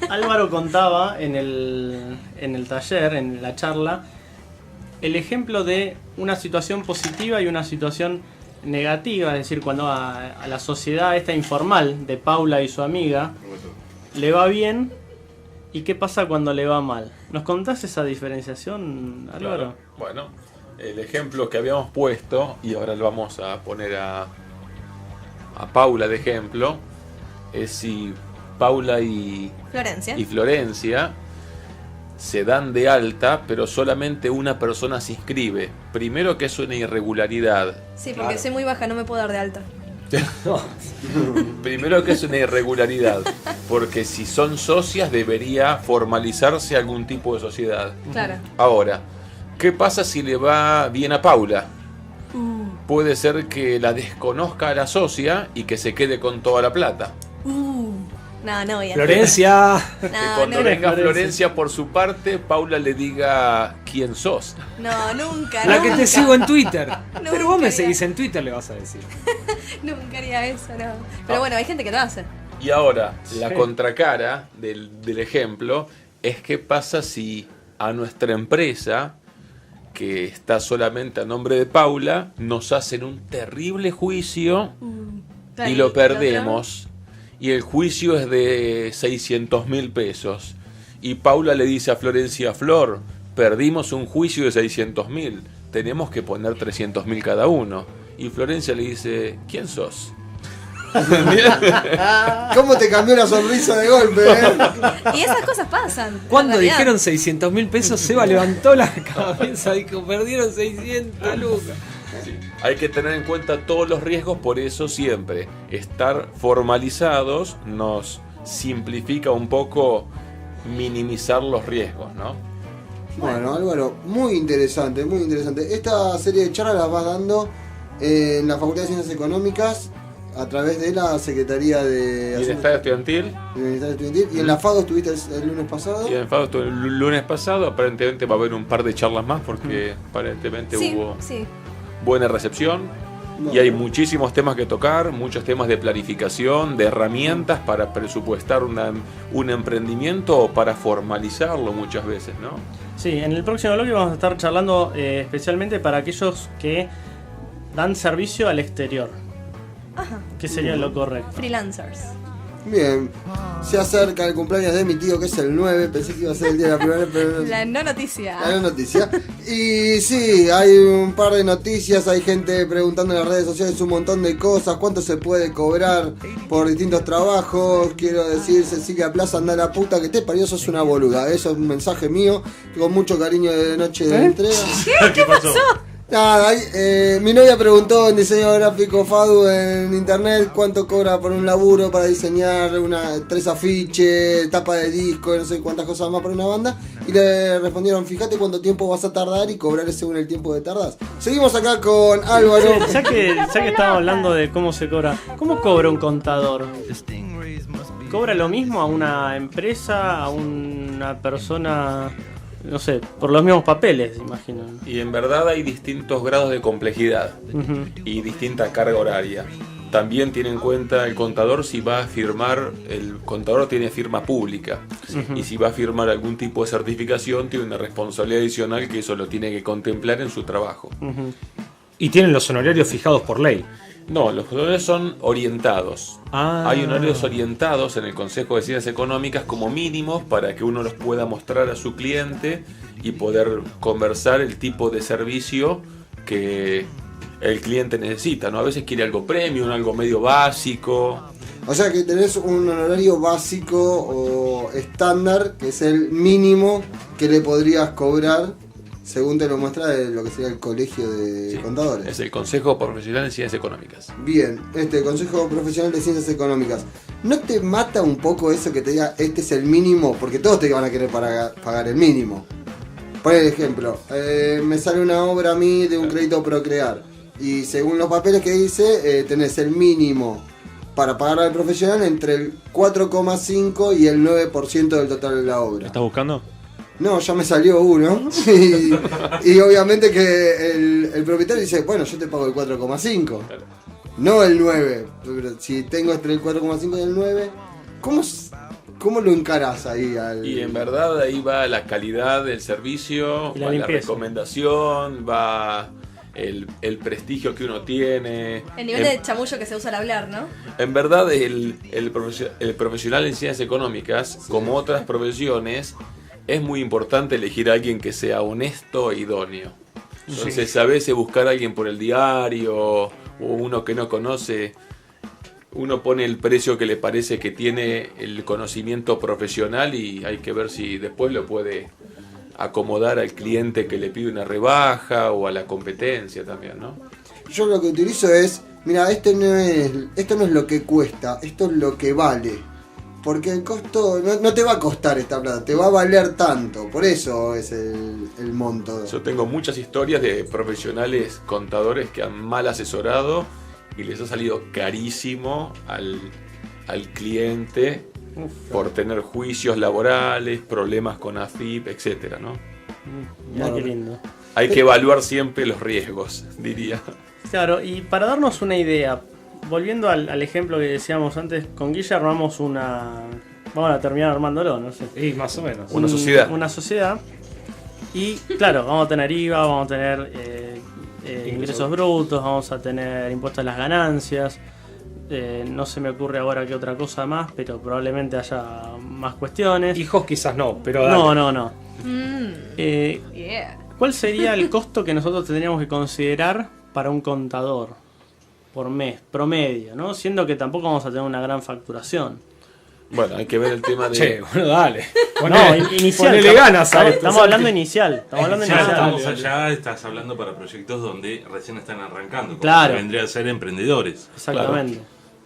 Speaker 1: Álvaro contaba en el taller, en la charla, el ejemplo de una situación positiva y una situación negativa, es decir, cuando a la sociedad esta informal de Paula y su amiga le va bien, y qué pasa cuando le va mal. ¿Nos contás esa diferenciación, Álvaro?
Speaker 3: Claro. Bueno, el ejemplo que habíamos puesto, y ahora lo vamos a poner a Paula de ejemplo, es si Paula y Florencia se dan de alta, pero solamente una persona se inscribe. Primero, que es una irregularidad.
Speaker 5: Sí, porque soy muy baja, no me puedo dar de alta.
Speaker 3: Primero, que es una irregularidad, porque si son socias debería formalizarse algún tipo de sociedad.
Speaker 5: Claro.
Speaker 3: Ahora, ¿qué pasa si le va bien a Paula? Puede ser que la desconozca a la socia y que se quede con toda la plata.
Speaker 5: No, bien.
Speaker 4: Florencia.
Speaker 3: Que cuando venga Florencia por su parte, Paula le diga quién sos.
Speaker 5: No, nunca.
Speaker 4: La que te sigo en Twitter.
Speaker 5: Nunca
Speaker 4: Pero vos me
Speaker 5: haría.
Speaker 4: seguís en Twitter, le vas a decir.
Speaker 5: Nunca haría eso, no. Pero bueno, hay gente que lo hace.
Speaker 3: Y ahora, la contracara del ejemplo es: ¿qué pasa si a nuestra empresa, que está solamente a nombre de Paula, nos hacen un terrible juicio y lo perdemos? Y el juicio es de 600.000 pesos. Y Paula le dice a Florencia: Flor, perdimos un juicio de 600.000, tenemos que poner 300.000 cada uno. Y Florencia le dice: ¿quién sos?
Speaker 2: ¿Cómo te cambió la sonrisa de golpe,
Speaker 5: Y esas cosas pasan.
Speaker 4: Cuando
Speaker 5: en realidad.
Speaker 4: dijeron 600.000 pesos, Seba levantó la cabeza y dijo: perdieron 600 lucas.
Speaker 3: Sí. Hay que tener en cuenta todos los riesgos, por eso siempre estar formalizados nos simplifica un poco minimizar los riesgos, ¿no?
Speaker 2: Bueno, Álvaro, muy interesante, muy interesante. Esta serie de charlas las vas dando en la Facultad de Ciencias Económicas a través de la Secretaría de
Speaker 3: Bienestar Estudiantil.
Speaker 2: Y en la FADO estuviste el lunes pasado.
Speaker 3: Y en FADO estuve el lunes pasado. Aparentemente va a haber un par de charlas más porque aparentemente hubo buena recepción.
Speaker 2: Bueno.
Speaker 3: Y hay muchísimos temas que tocar, muchos temas de planificación, de herramientas para presupuestar un emprendimiento o para formalizarlo muchas veces, ¿no?
Speaker 1: Sí, en el próximo bloque vamos a estar charlando especialmente para aquellos que dan servicio al exterior.
Speaker 5: Ajá.
Speaker 1: ¿Qué sería lo correcto?
Speaker 5: Freelancers.
Speaker 2: Bien, se acerca el cumpleaños de mi tío, que es el 9. Pensé que iba a ser el día de la primavera, pero
Speaker 5: La no noticia.
Speaker 2: la noticia. Y sí, hay un par de noticias, hay gente preguntando en las redes sociales un montón de cosas, cuánto se puede cobrar por distintos trabajos. Quiero decir, Cecilia Plaza, anda a la puta que te parió, sos una boluda. Eso es un mensaje mío, con mucho cariño de noche de entrega.
Speaker 6: ¿Qué pasó?
Speaker 2: Nada, mi novia preguntó en diseño gráfico FADU en internet cuánto cobra por un laburo para diseñar 3 afiches, tapa de disco, no sé cuántas cosas más para una banda. Y le respondieron, fíjate cuánto tiempo vas a tardar y cobrar según el tiempo que tardas. Seguimos acá con Álvaro.
Speaker 1: Ya que estamos hablando de cómo se cobra, ¿cómo cobra un contador? ¿Cobra lo mismo a una empresa, a una persona, no sé, por los mismos papeles, imagino?
Speaker 3: Y en verdad hay distintos grados de complejidad y distinta carga horaria. También tiene en cuenta el contador si va a firmar, el contador tiene firma pública y si va a firmar algún tipo de certificación tiene una responsabilidad adicional que eso lo tiene que contemplar en su trabajo.
Speaker 4: Y tienen los honorarios fijados por ley.
Speaker 3: No, los honorarios son orientados.
Speaker 4: Ah.
Speaker 3: Hay honorarios orientados en el Consejo de Ciencias Económicas como mínimos para que uno los pueda mostrar a su cliente y poder conversar el tipo de servicio que el cliente necesita, ¿no? A veces quiere algo premium, algo medio básico.
Speaker 2: O sea que tenés un honorario básico o estándar, que es el mínimo que le podrías cobrar, según te lo muestra lo que sería el colegio de contadores.
Speaker 3: Es el Consejo Profesional de Ciencias Económicas.
Speaker 2: Bien, Consejo Profesional de Ciencias Económicas. ¿No te mata un poco eso que te diga este es el mínimo? Porque todos te van a querer pagar el mínimo. Por ejemplo, me sale una obra a mí de un crédito Procrear. Y según los papeles que dice, tenés el mínimo para pagar al profesional entre el 4,5 y el 9% del total de la obra.
Speaker 6: ¿Estás buscando?
Speaker 2: No, ya me salió uno. Y obviamente que el propietario dice, bueno, yo te pago el 4,5. No el 9. Pero si tengo entre el 4,5 y el 9, ¿cómo lo encarás ahí?
Speaker 3: Y en verdad ahí va la calidad del servicio,
Speaker 1: Y la
Speaker 3: va la
Speaker 1: limpieza.
Speaker 3: recomendación, va el prestigio que uno tiene.
Speaker 5: El nivel de chamullo que se usa al hablar, ¿no?
Speaker 3: En verdad el profesional en ciencias económicas, como otras profesiones, es muy importante elegir a alguien que sea honesto e idóneo. Entonces a veces buscar a alguien por el diario o uno que no conoce, uno pone el precio que le parece que tiene el conocimiento profesional y hay que ver si después lo puede acomodar al cliente que le pide una rebaja o a la competencia también, ¿no?
Speaker 2: Yo lo que utilizo es, mira, esto no es lo que cuesta, esto es lo que vale. Porque el costo no te va a costar esta plata, te va a valer tanto, por eso es el monto.
Speaker 3: Yo tengo muchas historias de profesionales contadores que han mal asesorado y les ha salido carísimo al cliente por tener juicios laborales, problemas con AFIP, etcétera, ¿no?
Speaker 1: Mira qué lindo.
Speaker 3: Hay que evaluar siempre los riesgos, diría.
Speaker 1: Claro, y para darnos una idea, volviendo al ejemplo que decíamos antes, con Guilla armamos vamos a terminar armándolo, no sé.
Speaker 4: Y más o menos.
Speaker 3: Una sociedad.
Speaker 1: Una sociedad. Y claro, vamos a tener IVA, vamos a tener ingresos brutos, vamos a tener impuestos a las ganancias. No se me ocurre ahora qué otra cosa más, pero probablemente haya más cuestiones.
Speaker 4: Hijos quizás no, pero dale.
Speaker 1: No.
Speaker 5: Yeah.
Speaker 1: ¿Cuál sería el costo que nosotros tendríamos que considerar para un contador por mes, promedio, ¿no? Siendo que tampoco vamos a tener una gran facturación.
Speaker 3: Bueno, hay que ver el tema de...
Speaker 4: Che, bueno, dale.
Speaker 1: No, inicial.
Speaker 4: Ponele ganas a esto.
Speaker 1: Estamos hablando inicial. Estamos hablando
Speaker 6: Ya
Speaker 1: inicial.
Speaker 6: estamos allá, estás hablando para proyectos donde recién están arrancando, como
Speaker 1: Claro.
Speaker 6: que vendría a ser emprendedores.
Speaker 1: Exactamente.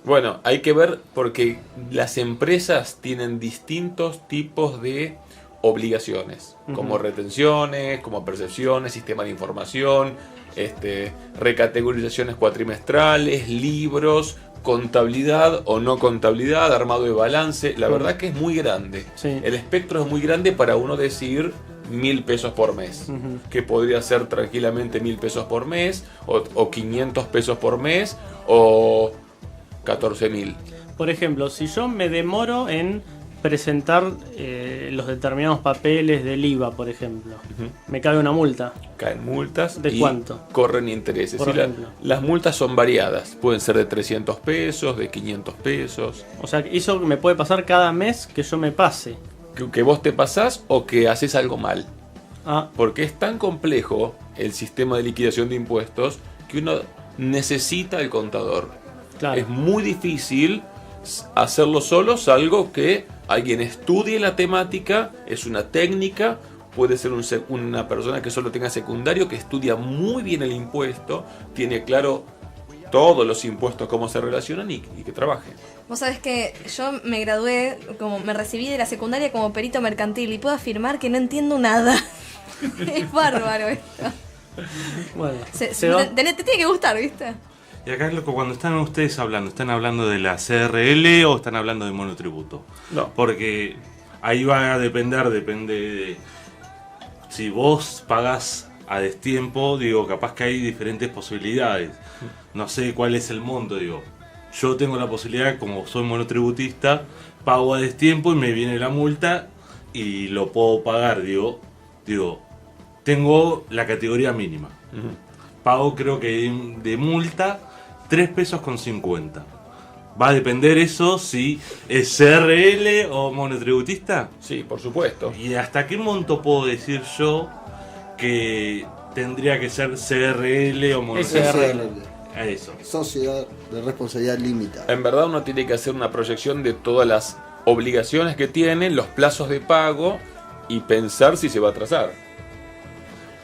Speaker 3: Bueno, hay que ver porque las empresas tienen distintos tipos de obligaciones, como retenciones, como percepciones, sistema de información, recategorizaciones cuatrimestrales, libros, contabilidad o no contabilidad, armado de balance. La verdad que es muy grande.
Speaker 1: Sí.
Speaker 3: El espectro es muy grande para uno decir 1.000 pesos por mes, que podría ser tranquilamente 1.000 pesos por mes, o 500 pesos por mes, o 14.000.
Speaker 1: Por ejemplo, si yo me demoro en presentar los determinados papeles del IVA, por ejemplo, me cae una multa.
Speaker 3: Caen multas.
Speaker 1: ¿De
Speaker 3: y
Speaker 1: cuánto?
Speaker 3: Corren intereses.
Speaker 1: Por ejemplo.
Speaker 3: Las multas son variadas. Pueden ser de 300 pesos, de 500 pesos.
Speaker 1: O sea, eso me puede pasar cada mes que yo me pase.
Speaker 3: Que vos te pasás o que haces algo mal.
Speaker 1: Ah,
Speaker 3: Porque es tan complejo el sistema de liquidación de impuestos que uno necesita el contador.
Speaker 1: claro.
Speaker 3: Es muy difícil hacerlo solo, salvo que alguien estudie la temática, es una técnica, puede ser una persona que solo tenga secundario, que estudia muy bien el impuesto, tiene claro todos los impuestos, cómo se relacionan y que trabaje.
Speaker 5: Vos sabés que yo me gradué, me recibí de la secundaria como perito mercantil y puedo afirmar que no entiendo nada. Es bárbaro esto.
Speaker 1: Bueno,
Speaker 5: Te tiene que gustar, ¿viste?
Speaker 6: Y acá es loco, cuando están ustedes hablando, ¿están hablando de la CRL o están hablando de monotributo?
Speaker 3: No.
Speaker 6: Porque ahí va a depende de... Si vos pagás a destiempo, digo, capaz que hay diferentes posibilidades. No sé cuál es el monto, digo. Yo tengo la posibilidad, como soy monotributista, pago a destiempo y me viene la multa y lo puedo pagar, digo, tengo la categoría mínima. Pago creo que de multa 3 pesos con 50. ¿Va a depender eso si es CRL o monotributista?
Speaker 3: Sí, por supuesto.
Speaker 6: ¿Y hasta qué monto puedo decir yo que tendría que ser CRL o monotributista? A eso.
Speaker 2: Sociedad de responsabilidad limitada.
Speaker 3: En verdad uno tiene que hacer una proyección de todas las obligaciones que tiene, los plazos de pago y pensar si se va a atrasar.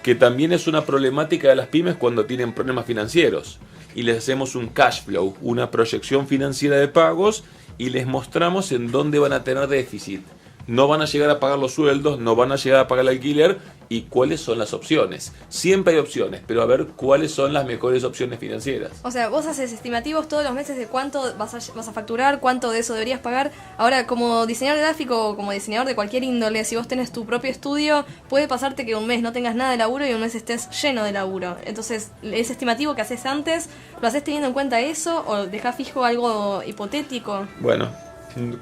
Speaker 3: Que también es una problemática de las pymes cuando tienen problemas financieros. Y les hacemos un cash flow, una proyección financiera de pagos y les mostramos en dónde van a tener déficit. No van a llegar a pagar los sueldos, no van a llegar a pagar el alquiler y cuáles son las opciones. Siempre hay opciones, pero a ver cuáles son las mejores opciones financieras.
Speaker 5: O sea, vos haces estimativos todos los meses de cuánto vas a facturar, cuánto de eso deberías pagar. Ahora, como diseñador gráfico o como diseñador de cualquier índole, si vos tenés tu propio estudio, puede pasarte que un mes no tengas nada de laburo y un mes estés lleno de laburo. Entonces, ese estimativo que haces antes, ¿lo haces teniendo en cuenta eso o dejás fijo algo hipotético?
Speaker 3: Bueno,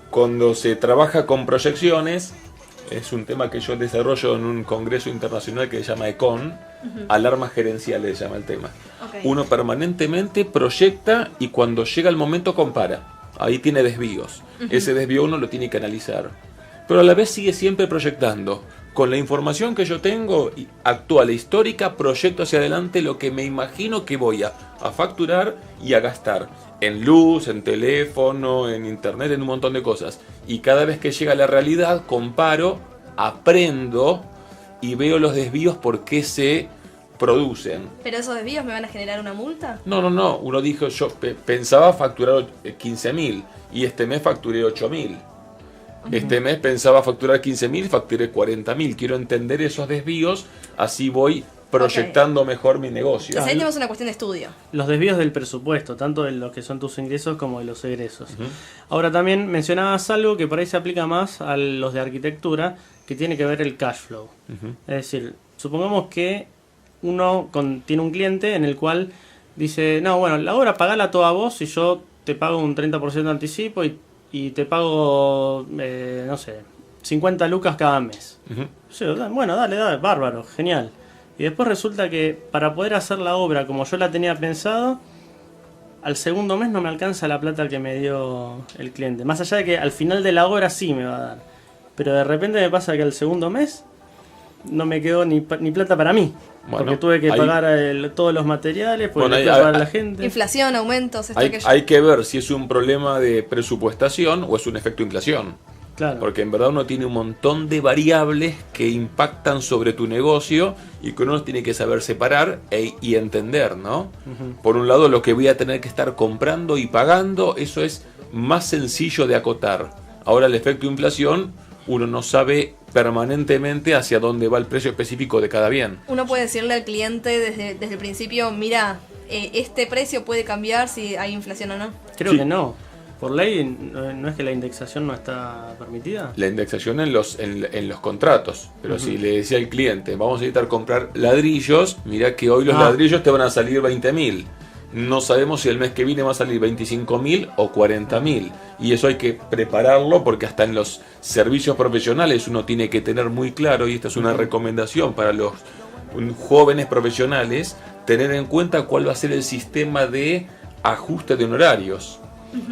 Speaker 3: cuando se trabaja con proyecciones, es un tema que yo desarrollo en un congreso internacional que se llama ECON, alarmas gerenciales se llama el tema.
Speaker 5: Okay.
Speaker 3: Uno permanentemente proyecta y cuando llega el momento compara. Ahí tiene desvíos. Ese desvío uno lo tiene que analizar. Pero a la vez sigue siempre proyectando. Con la información que yo tengo, actual e histórica, proyecto hacia adelante lo que me imagino que voy a facturar y a gastar. En luz, en teléfono, en internet, en un montón de cosas. Y cada vez que llega la realidad, comparo, aprendo y veo los desvíos por qué se producen.
Speaker 5: ¿Pero esos desvíos me van a generar una multa?
Speaker 3: No. Uno dijo, yo pensaba facturar 15.000 y este mes facturé 8.000. Este mes pensaba facturar 15.000 y facturé 40.000. Quiero entender esos desvíos, así voy proyectando mejor mi negocio.
Speaker 5: Entonces ahí tenemos una cuestión de estudio.
Speaker 1: Los desvíos del presupuesto, tanto de los que son tus ingresos como de los egresos. Ahora también mencionabas algo que por ahí se aplica más a los de arquitectura, que tiene que ver el cash flow. Es decir, supongamos que uno tiene un cliente en el cual dice, no, bueno, la obra pagala toda vos y yo te pago un 30% de anticipo y te pago, no sé, 50 lucas cada mes. Sí, bueno, dale, bárbaro, genial. Y después resulta que para poder hacer la obra como yo la tenía pensado, al segundo mes no me alcanza la plata que me dio el cliente. Más allá de que al final de la obra sí me va a dar. Pero de repente me pasa que al segundo mes no me quedó ni plata para mí.
Speaker 3: Bueno,
Speaker 1: porque tuve que pagar todos los materiales, porque tuve que pagar a la gente.
Speaker 5: Inflación, aumentos,
Speaker 3: hay que ver si es un problema de presupuestación o es un efecto inflación.
Speaker 1: Claro.
Speaker 3: Porque en verdad uno tiene un montón de variables que impactan sobre tu negocio y que uno tiene que saber separar y entender, ¿no? Por un lado, lo que voy a tener que estar comprando y pagando, eso es más sencillo de acotar. Ahora, el efecto inflación, uno no sabe permanentemente hacia dónde va el precio específico de cada bien.
Speaker 5: Uno puede decirle al cliente desde el principio, mira, este precio puede cambiar si hay inflación o no.
Speaker 1: Creo que no. Por ley, ¿no es que la indexación no está permitida?
Speaker 3: La indexación en los contratos. Pero si le decía al cliente, vamos a necesitar comprar ladrillos, mirá que hoy los ladrillos te van a salir 20.000. No sabemos si el mes que viene va a salir 25.000 o 40.000. Y eso hay que prepararlo porque hasta en los servicios profesionales uno tiene que tener muy claro, y esta es una recomendación para los jóvenes profesionales, tener en cuenta cuál va a ser el sistema de ajuste de honorarios.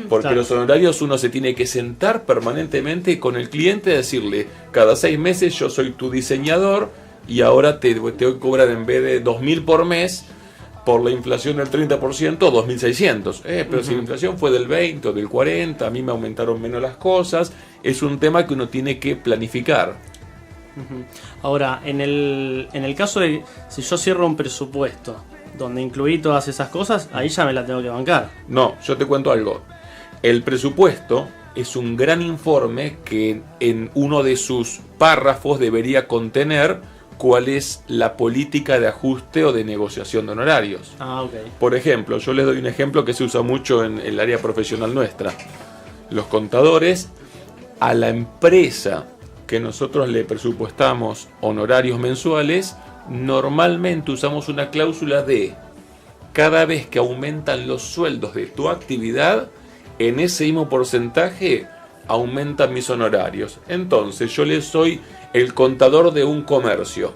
Speaker 3: Porque
Speaker 1: Claro.
Speaker 3: los honorarios uno se tiene que sentar permanentemente con el cliente y decirle, cada 6 meses yo soy tu diseñador y ahora te voy a cobrar en vez de 2.000 por mes, por la inflación del 30%, 2.600. Pero si la inflación fue del 20 o del 40, a mí me aumentaron menos las cosas. Es un tema que uno tiene que planificar.
Speaker 1: Ahora, en el caso de si yo cierro un presupuesto donde incluí todas esas cosas, ahí ya me la tengo que bancar.
Speaker 3: No, yo te cuento algo. El presupuesto es un gran informe que en uno de sus párrafos debería contener cuál es la política de ajuste o de negociación de honorarios.
Speaker 1: Ok.
Speaker 3: Por ejemplo, yo les doy un ejemplo que se usa mucho en el área profesional nuestra. Los contadores, a la empresa que nosotros le presupuestamos honorarios mensuales, normalmente usamos una cláusula de cada vez que aumentan los sueldos de tu actividad, en ese mismo porcentaje aumentan mis honorarios. Entonces yo le soy el contador de un comercio.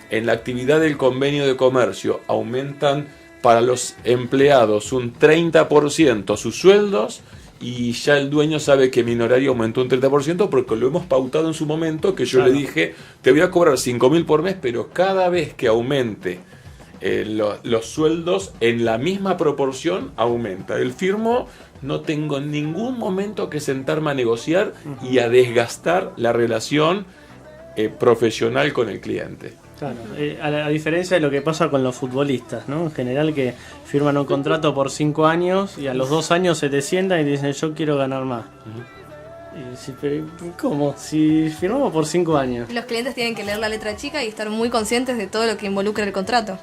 Speaker 3: En la actividad del convenio de comercio aumentan para los empleados un 30% sus sueldos, y ya el dueño sabe que mi honorario aumentó un 30% porque lo hemos pautado en su momento, que yo
Speaker 1: Claro.
Speaker 3: le dije, te voy a cobrar 5.000 por mes, pero cada vez que aumente los sueldos en la misma proporción aumenta. El firmo, no tengo en ningún momento que sentarme a negociar y a desgastar la relación profesional con el cliente.
Speaker 1: Claro, a diferencia de lo que pasa con los futbolistas, ¿no? En general, que firman un contrato por 5 años y a los 2 años se te sientan y te dicen, yo quiero ganar más. Y si, pero, ¿cómo? Si firmamos por 5 años.
Speaker 5: Los clientes tienen que leer la letra chica y estar muy conscientes de todo lo que involucra el contrato.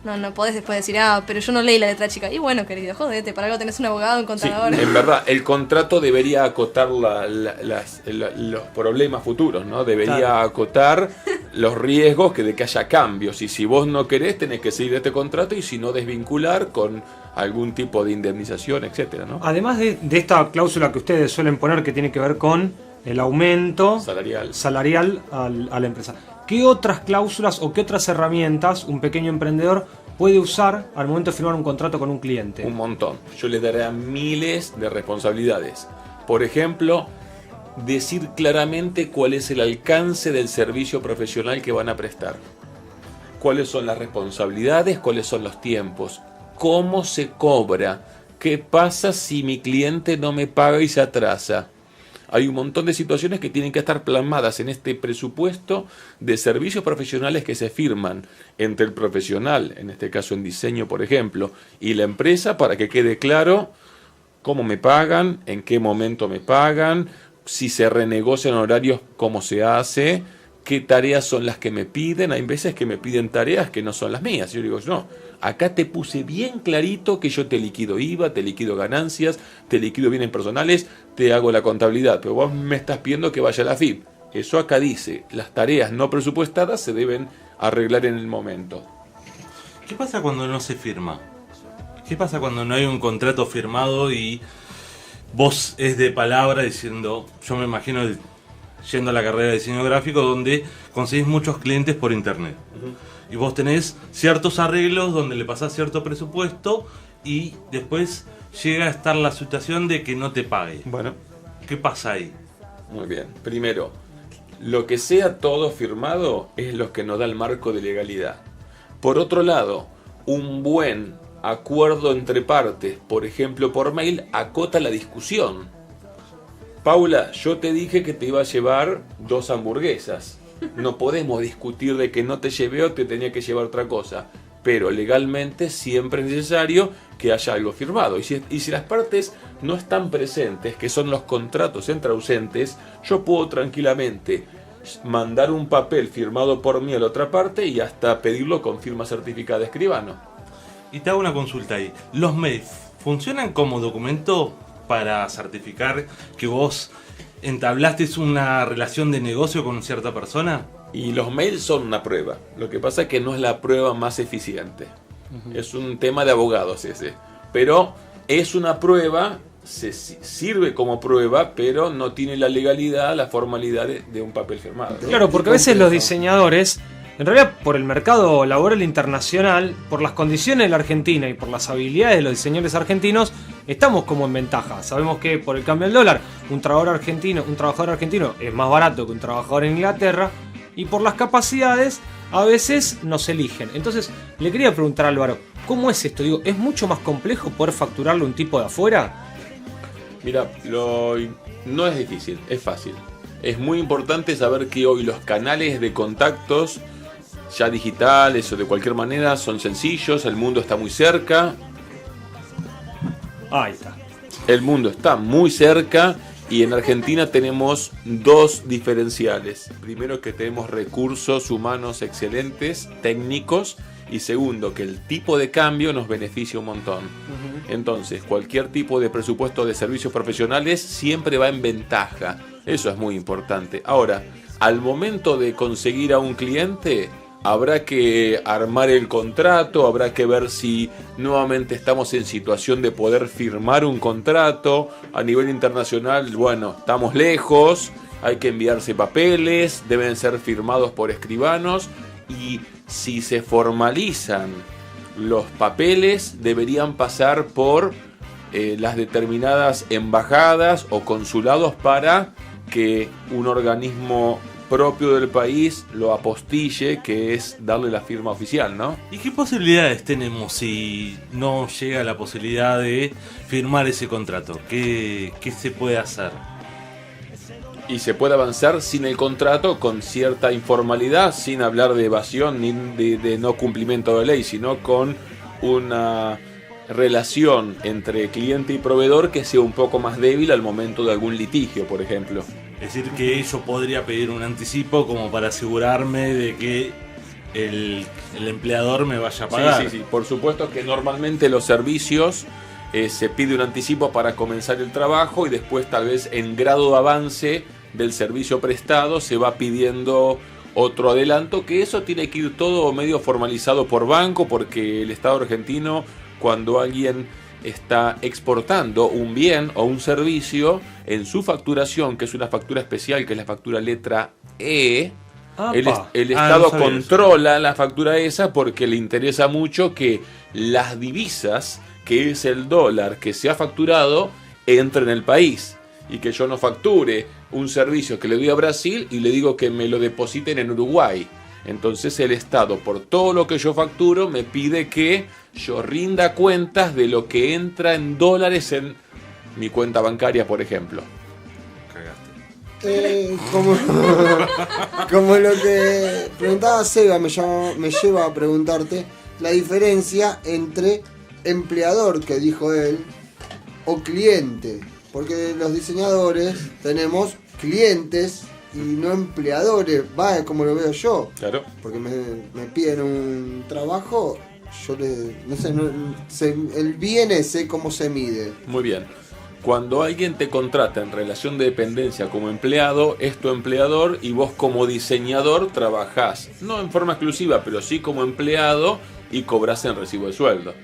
Speaker 5: No podés después decir, pero yo no leí la letra chica. Y bueno, querido, jodete, para algo tenés un abogado, un
Speaker 3: Sí,
Speaker 5: contador.
Speaker 3: en verdad, el contrato debería acotar los problemas futuros, ¿no? Debería
Speaker 1: Claro.
Speaker 3: acotar los riesgos de que haya cambios. Y si vos no querés, tenés que seguir este contrato, y si no, desvincular con algún tipo de indemnización, etcétera, ¿no?
Speaker 4: Además de esta cláusula que ustedes suelen poner que tiene que ver con el aumento
Speaker 3: Salarial.
Speaker 4: a la empresa, ¿qué otras cláusulas o qué otras herramientas un pequeño emprendedor puede usar al momento de firmar un contrato con un cliente?
Speaker 3: Un montón. Yo le daré miles de responsabilidades. Por ejemplo, decir claramente cuál es el alcance del servicio profesional que van a prestar. Cuáles son las responsabilidades, cuáles son los tiempos, cómo se cobra, qué pasa si mi cliente no me paga y se atrasa. Hay un montón de situaciones que tienen que estar plasmadas en este presupuesto de servicios profesionales que se firman entre el profesional, en este caso en diseño, por ejemplo, y la empresa, para que quede claro cómo me pagan, en qué momento me pagan, si se renegocian horarios, cómo se hace, qué tareas son las que me piden. Hay veces que me piden tareas que no son las mías. Yo digo, no, acá te puse bien clarito que yo te liquido IVA, te liquido ganancias, te liquido bienes personales, te hago la contabilidad, pero vos me estás pidiendo que vaya a la FIP. Eso acá dice, las tareas no presupuestadas se deben arreglar en el momento.
Speaker 6: ¿Qué pasa cuando no se firma? ¿Qué pasa cuando no hay un contrato firmado y vos es de palabra diciendo, yo me imagino yendo a la carrera de diseño gráfico donde conseguís muchos clientes por internet? Y vos tenés ciertos arreglos donde le pasás cierto presupuesto y después llega a estar la situación de que no te pague.
Speaker 3: Bueno,
Speaker 6: ¿Qué pasa ahí?
Speaker 3: muy bien. Primero, lo que sea todo firmado es lo que nos da el marco de legalidad. Por otro lado, un buen acuerdo entre partes, por ejemplo por mail, acota la discusión. Paula, yo te dije que te iba a llevar 2 hamburguesas. No podemos discutir de que no te llevé o te tenía que llevar otra cosa. Pero legalmente siempre es necesario que haya algo firmado. Y si las partes no están presentes, que son los contratos entre ausentes, yo puedo tranquilamente mandar un papel firmado por mí a la otra parte y hasta pedirlo con firma certificada de escribano.
Speaker 6: Y te hago una consulta ahí. ¿Los mails funcionan como documento para certificar que vos entablaste una relación de negocio con cierta persona?
Speaker 3: Y los mails son una prueba. Lo que pasa es que no es la prueba más eficiente. Es un tema de abogados ese. Pero es una prueba, sirve como prueba, pero no tiene la legalidad, la formalidad de un papel firmado.
Speaker 4: Claro, porque a veces los diseñadores, en realidad por el mercado laboral internacional, por las condiciones de la Argentina y por las habilidades de los diseñadores argentinos, estamos como en ventaja. Sabemos que por el cambio del dólar, un trabajador argentino es más barato que un trabajador en Inglaterra, y por las capacidades a veces nos eligen. Entonces, le quería preguntar a Álvaro, ¿cómo es esto? Digo, ¿es mucho más complejo poder facturarle a un tipo de afuera?
Speaker 3: Mira, no es difícil, es fácil. Es muy importante saber que hoy los canales de contactos, ya digitales o de cualquier manera, son sencillos, el mundo está muy cerca.
Speaker 4: Ahí está.
Speaker 3: El mundo está muy cerca y en Argentina tenemos 2 diferenciales. Primero, que tenemos recursos humanos excelentes, técnicos, y segundo, que el tipo de cambio nos beneficia un montón. Entonces, cualquier tipo de presupuesto de servicios profesionales siempre va en ventaja. Eso es muy importante. Ahora, al momento de conseguir a un cliente, habrá que armar el contrato, habrá que ver si nuevamente estamos en situación de poder firmar un contrato. A nivel internacional, bueno, estamos lejos, hay que enviarse papeles, deben ser firmados por escribanos, y si se formalizan los papeles, deberían pasar por las determinadas embajadas o consulados para que un organismo propio del país lo apostille, que es darle la firma oficial, ¿no?
Speaker 6: ¿Y qué posibilidades tenemos si no llega la posibilidad de firmar ese contrato? ¿Qué se puede hacer?
Speaker 3: Y se puede avanzar sin el contrato, con cierta informalidad, sin hablar de evasión ni de no cumplimiento de ley, sino con una relación entre cliente y proveedor que sea un poco más débil al momento de algún litigio, por ejemplo.
Speaker 6: Es decir, que yo podría pedir un anticipo como para asegurarme de que el empleador me vaya a pagar.
Speaker 3: Sí. Por supuesto que normalmente los servicios se pide un anticipo para comenzar el trabajo, y después, tal vez en grado de avance del servicio prestado, se va pidiendo otro adelanto, que eso tiene que ir todo medio formalizado por banco, porque el Estado argentino, cuando alguien está exportando un bien o un servicio, en su facturación, que es una factura especial, que es la factura letra E, el Estado controla la factura esa, porque le interesa mucho que las divisas, que es el dólar que se ha facturado, entre en el país, y que yo no facture un servicio que le doy a Brasil y le digo que me lo depositen en Uruguay. Entonces el Estado, por todo lo que yo facturo, me pide que yo rinda cuentas de lo que entra en dólares en mi cuenta bancaria, por ejemplo.
Speaker 2: Como lo que preguntaba Seba, me lleva a preguntarte la diferencia entre empleador, que dijo él, o cliente. Porque los diseñadores tenemos clientes y no empleadores, va, como lo veo yo.
Speaker 3: Claro.
Speaker 2: Porque me piden un trabajo, yo el viene, sé cómo se mide.
Speaker 3: Muy bien. Cuando alguien te contrata en relación de dependencia como empleado, es tu empleador, y vos como diseñador trabajás, no en forma exclusiva, pero sí como empleado, y cobrás en recibo de sueldo.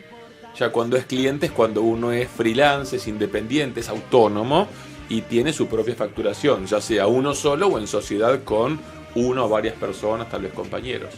Speaker 3: Ya cuando es cliente es cuando uno es freelance, es independiente, es autónomo y tiene su propia facturación, ya sea uno solo o en sociedad con uno o varias personas, tal vez compañeros.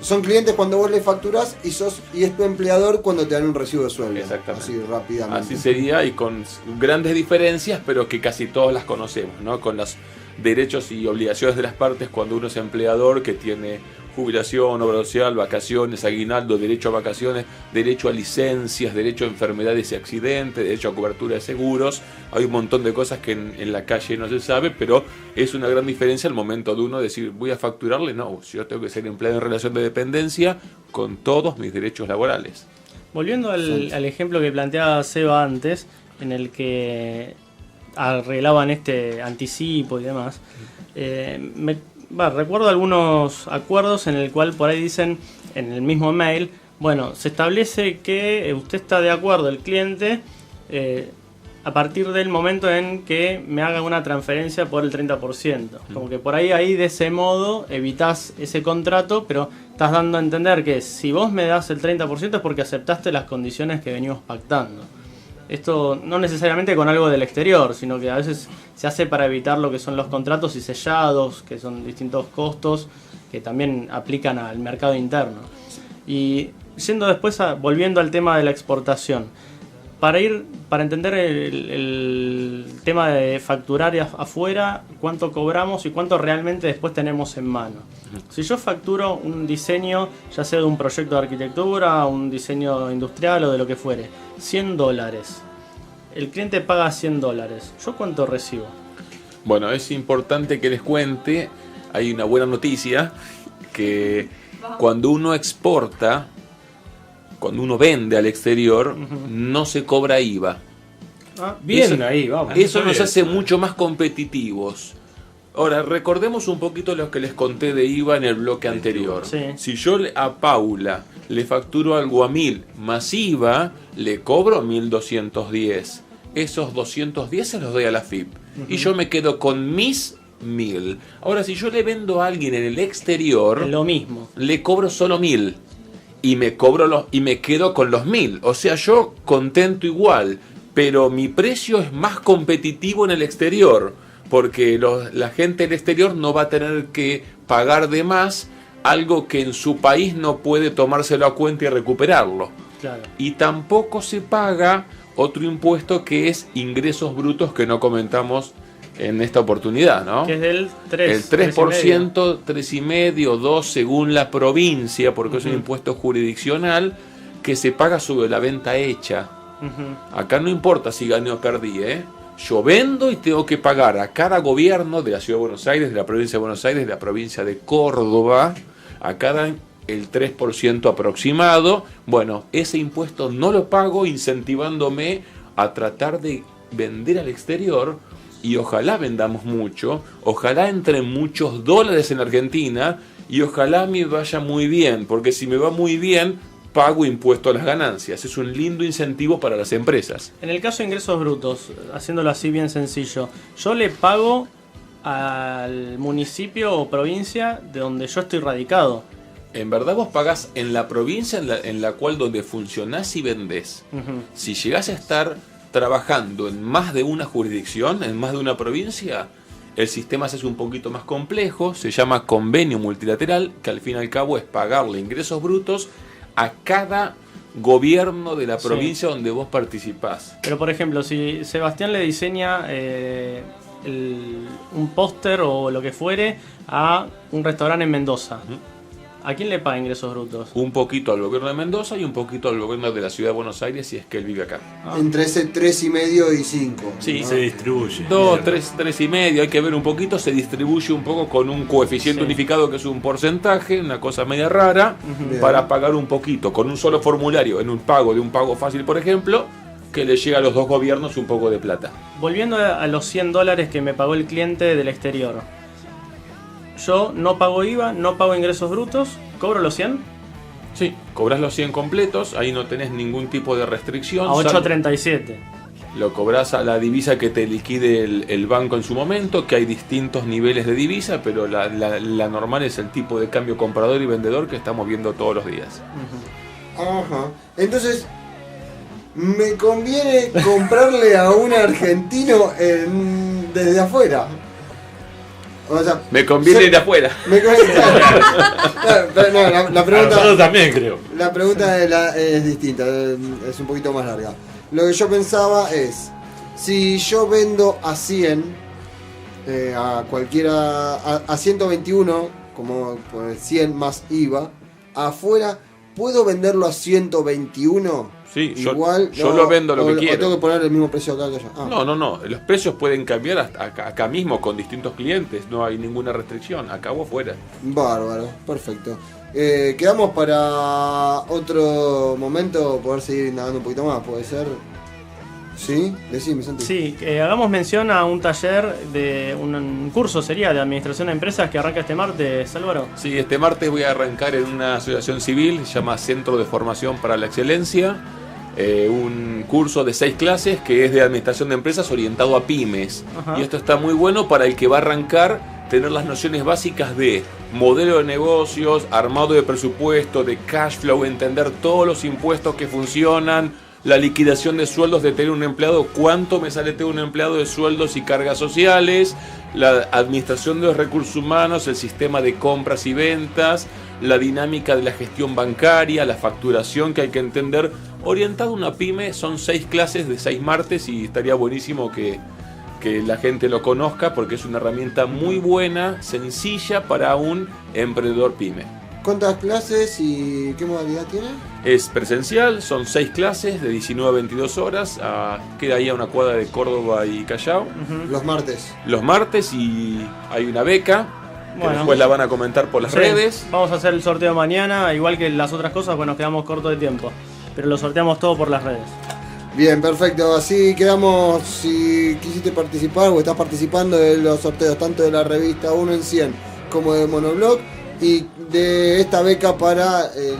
Speaker 2: Son clientes cuando vos le facturás y es tu empleador cuando te dan un recibo de sueldo.
Speaker 3: Exactamente.
Speaker 2: Así rápidamente.
Speaker 3: Así sería, y con grandes diferencias, pero que casi todos las conocemos, ¿no? Con los derechos y obligaciones de las partes cuando uno es empleador, que tiene jubilación, obra social, vacaciones, aguinaldo, derecho a vacaciones, derecho a licencias, derecho a enfermedades y accidentes, derecho a cobertura de seguros. Hay un montón de cosas que en la calle no se sabe, pero es una gran diferencia al momento de uno decir, voy a facturarle. No, yo tengo que ser empleado en relación de dependencia con todos mis derechos laborales.
Speaker 1: Volviendo al ejemplo que planteaba Seba antes, en el que arreglaban este anticipo y demás, recuerdo algunos acuerdos en el cual por ahí dicen en el mismo mail, bueno, se establece que usted está de acuerdo, el cliente, a partir del momento en que me haga una transferencia por el 30%. Como que por ahí de ese modo evitás ese contrato, pero estás dando a entender que si vos me das el 30% es porque aceptaste las condiciones que venimos pactando. Esto no necesariamente con algo del exterior, sino que a veces se hace para evitar lo que son los contratos y sellados, que son distintos costos que también aplican al mercado interno. Y yendo después, volviendo al tema de la exportación, para entender el tema de facturar afuera, cuánto cobramos y cuánto realmente después tenemos en mano. Si yo facturo un diseño, ya sea de un proyecto de arquitectura, un diseño industrial o de lo que fuere, $100. El cliente paga $100. ¿Yo cuánto recibo?
Speaker 3: Bueno, es importante que les cuente, hay una buena noticia, que cuando uno exporta, cuando uno vende al exterior, no se cobra IVA.
Speaker 4: Bien,
Speaker 3: eso,
Speaker 4: ahí, vamos.
Speaker 3: Eso nos hace mucho más competitivos. Ahora, recordemos un poquito lo que les conté de IVA en el bloque anterior.
Speaker 1: Sí.
Speaker 3: Si yo a Paula le facturo algo a 1.000 más IVA, le cobro 1.210. Esos 210 se los doy a la FIP. Y yo me quedo con mis 1.000. Ahora, si yo le vendo a alguien en el exterior,
Speaker 1: lo mismo,
Speaker 3: le cobro solo 1.000. Y me quedo con los 1.000. O sea, yo contento igual, pero mi precio es más competitivo en el exterior, porque la gente del exterior no va a tener que pagar de más algo que en su país no puede tomárselo a cuenta y recuperarlo.
Speaker 1: Claro.
Speaker 3: Y tampoco se paga otro impuesto que es ingresos brutos, que no comentamos en esta oportunidad, ¿no?
Speaker 1: Que es del 3%.
Speaker 3: El 3%, 3,5%, 2% según la provincia, porque es un impuesto jurisdiccional que se paga sobre la venta hecha. Acá no importa si gané o perdí, Yo vendo y tengo que pagar a cada gobierno de la Ciudad de Buenos Aires, de la provincia de Buenos Aires, de la provincia de Córdoba, a cada el 3% aproximado. Bueno, ese impuesto no lo pago, incentivándome a tratar de vender al exterior. Y ojalá vendamos mucho, ojalá entren muchos dólares en Argentina y ojalá me vaya muy bien, porque si me va muy bien, pago impuesto a las ganancias. Es un lindo incentivo para las empresas.
Speaker 1: En el caso de ingresos brutos, haciéndolo así bien sencillo, yo le pago al municipio o provincia de donde yo estoy radicado.
Speaker 3: En verdad vos pagás en la provincia en la cual donde funcionás y vendés. Si llegás a estar trabajando en más de una jurisdicción, en más de una provincia, el sistema se hace un poquito más complejo, se llama convenio multilateral, que al fin y al cabo es pagarle ingresos brutos a cada gobierno de la provincia donde vos participás.
Speaker 1: Pero por ejemplo, si Sebastián le diseña un póster o lo que fuere a un restaurante en Mendoza, ¿a quién le paga ingresos brutos?
Speaker 3: Un poquito al gobierno de Mendoza y un poquito al gobierno de la Ciudad de Buenos Aires, si es que él vive acá.
Speaker 2: Entre ese 3,5 y 5.
Speaker 3: Sí,
Speaker 6: se distribuye.
Speaker 3: 2, 3,5, hay que ver un poquito, se distribuye un poco con un coeficiente unificado que es un porcentaje, una cosa media rara, para pagar un poquito, con un solo formulario, en un pago de un pago fácil, por ejemplo, que le llega a los dos gobiernos un poco de plata.
Speaker 1: Volviendo a los $100 que me pagó el cliente del exterior. Yo no pago IVA, no pago ingresos brutos, ¿cobro los 100?
Speaker 3: Sí, cobras los 100 completos, ahí no tenés ningún tipo de restricción.
Speaker 1: A 8.37.
Speaker 3: Lo cobras a la divisa que te liquide el banco en su momento, que hay distintos niveles de divisa, pero la normal es el tipo de cambio comprador y vendedor que estamos viendo todos los días.
Speaker 2: Ajá. Entonces, me conviene comprarle a un argentino desde afuera. O sea,
Speaker 3: me conviene ir afuera.
Speaker 2: Me conviene, la pregunta.
Speaker 6: Nosotros también creo.
Speaker 2: La pregunta es distinta, es un poquito más larga. Lo que yo pensaba es, si yo vendo a 100, a cualquiera, a 121 como por el 100 más IVA, afuera, ¿puedo venderlo a 121?
Speaker 3: Sí,
Speaker 2: Igual,
Speaker 3: yo lo vendo lo que quiero.
Speaker 2: ¿O tengo que poner el mismo precio acá que allá? Ah.
Speaker 3: No. Los precios pueden cambiar hasta acá mismo con distintos clientes. No hay ninguna restricción. Acá o afuera.
Speaker 2: Bárbaro, perfecto. Quedamos para otro momento poder seguir indagando un poquito más, ¿puede ser? ¿Sí? Decime, Santi.
Speaker 1: Sí, hagamos mención a un taller de un curso, sería, de administración de empresas que arranca este martes, Álvaro.
Speaker 3: Sí, este martes voy a arrancar en una asociación civil, se llama Centro de Formación para la Excelencia. Un curso de 6 clases que es de administración de empresas orientado a pymes.
Speaker 1: Ajá.
Speaker 3: Y esto está muy bueno para el que va a arrancar, tener las nociones básicas de modelo de negocios, armado de presupuesto, de cash flow, entender todos los impuestos que funcionan, la liquidación de sueldos de tener un empleado, cuánto me sale tener un empleado de sueldos y cargas sociales, la administración de los recursos humanos, el sistema de compras y ventas, la dinámica de la gestión bancaria, la facturación que hay que entender. Orientado a una pyme, son 6 clases de 6 martes y estaría buenísimo que la gente lo conozca porque es una herramienta muy buena, sencilla para un emprendedor pyme.
Speaker 2: ¿Cuántas clases y qué modalidad tiene?
Speaker 3: Es presencial, son 6 clases de 19 a 22 horas, queda ahí a una cuadra de Córdoba y Callao.
Speaker 2: Los martes.
Speaker 3: Los martes, y hay una beca, que
Speaker 1: Bueno.
Speaker 3: después la van a comentar por las
Speaker 1: Sí,
Speaker 3: redes.
Speaker 1: Vamos a hacer el sorteo mañana, igual que las otras cosas, pues nos quedamos cortos de tiempo. Pero lo sorteamos todo por las redes.
Speaker 2: Bien, perfecto. Así quedamos. Si quisiste participar o estás participando de los sorteos, tanto de la revista 1 en 100 como de Monoblog, y de esta beca para el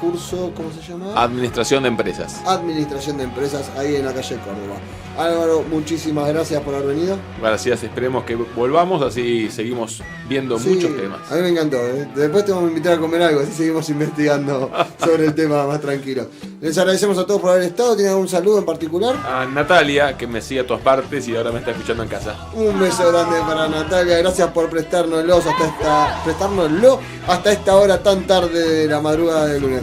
Speaker 2: curso, ¿cómo se llama?
Speaker 3: Administración de empresas.
Speaker 2: Administración de empresas, ahí en la calle Córdoba. Álvaro, muchísimas gracias por haber venido.
Speaker 3: Gracias, esperemos que volvamos, así seguimos viendo
Speaker 2: Sí,
Speaker 3: muchos temas.
Speaker 2: A mí me encantó. Después te vamos a invitar a comer algo, así seguimos investigando sobre el tema más tranquilo. Les agradecemos a todos por haber estado. ¿Tienen algún saludo en particular?
Speaker 3: A Natalia, que me sigue a todas partes y ahora me está escuchando en casa.
Speaker 2: Un beso grande para Natalia. Gracias por prestárnoslo hasta esta hora tan tarde de la madrugada del lunes.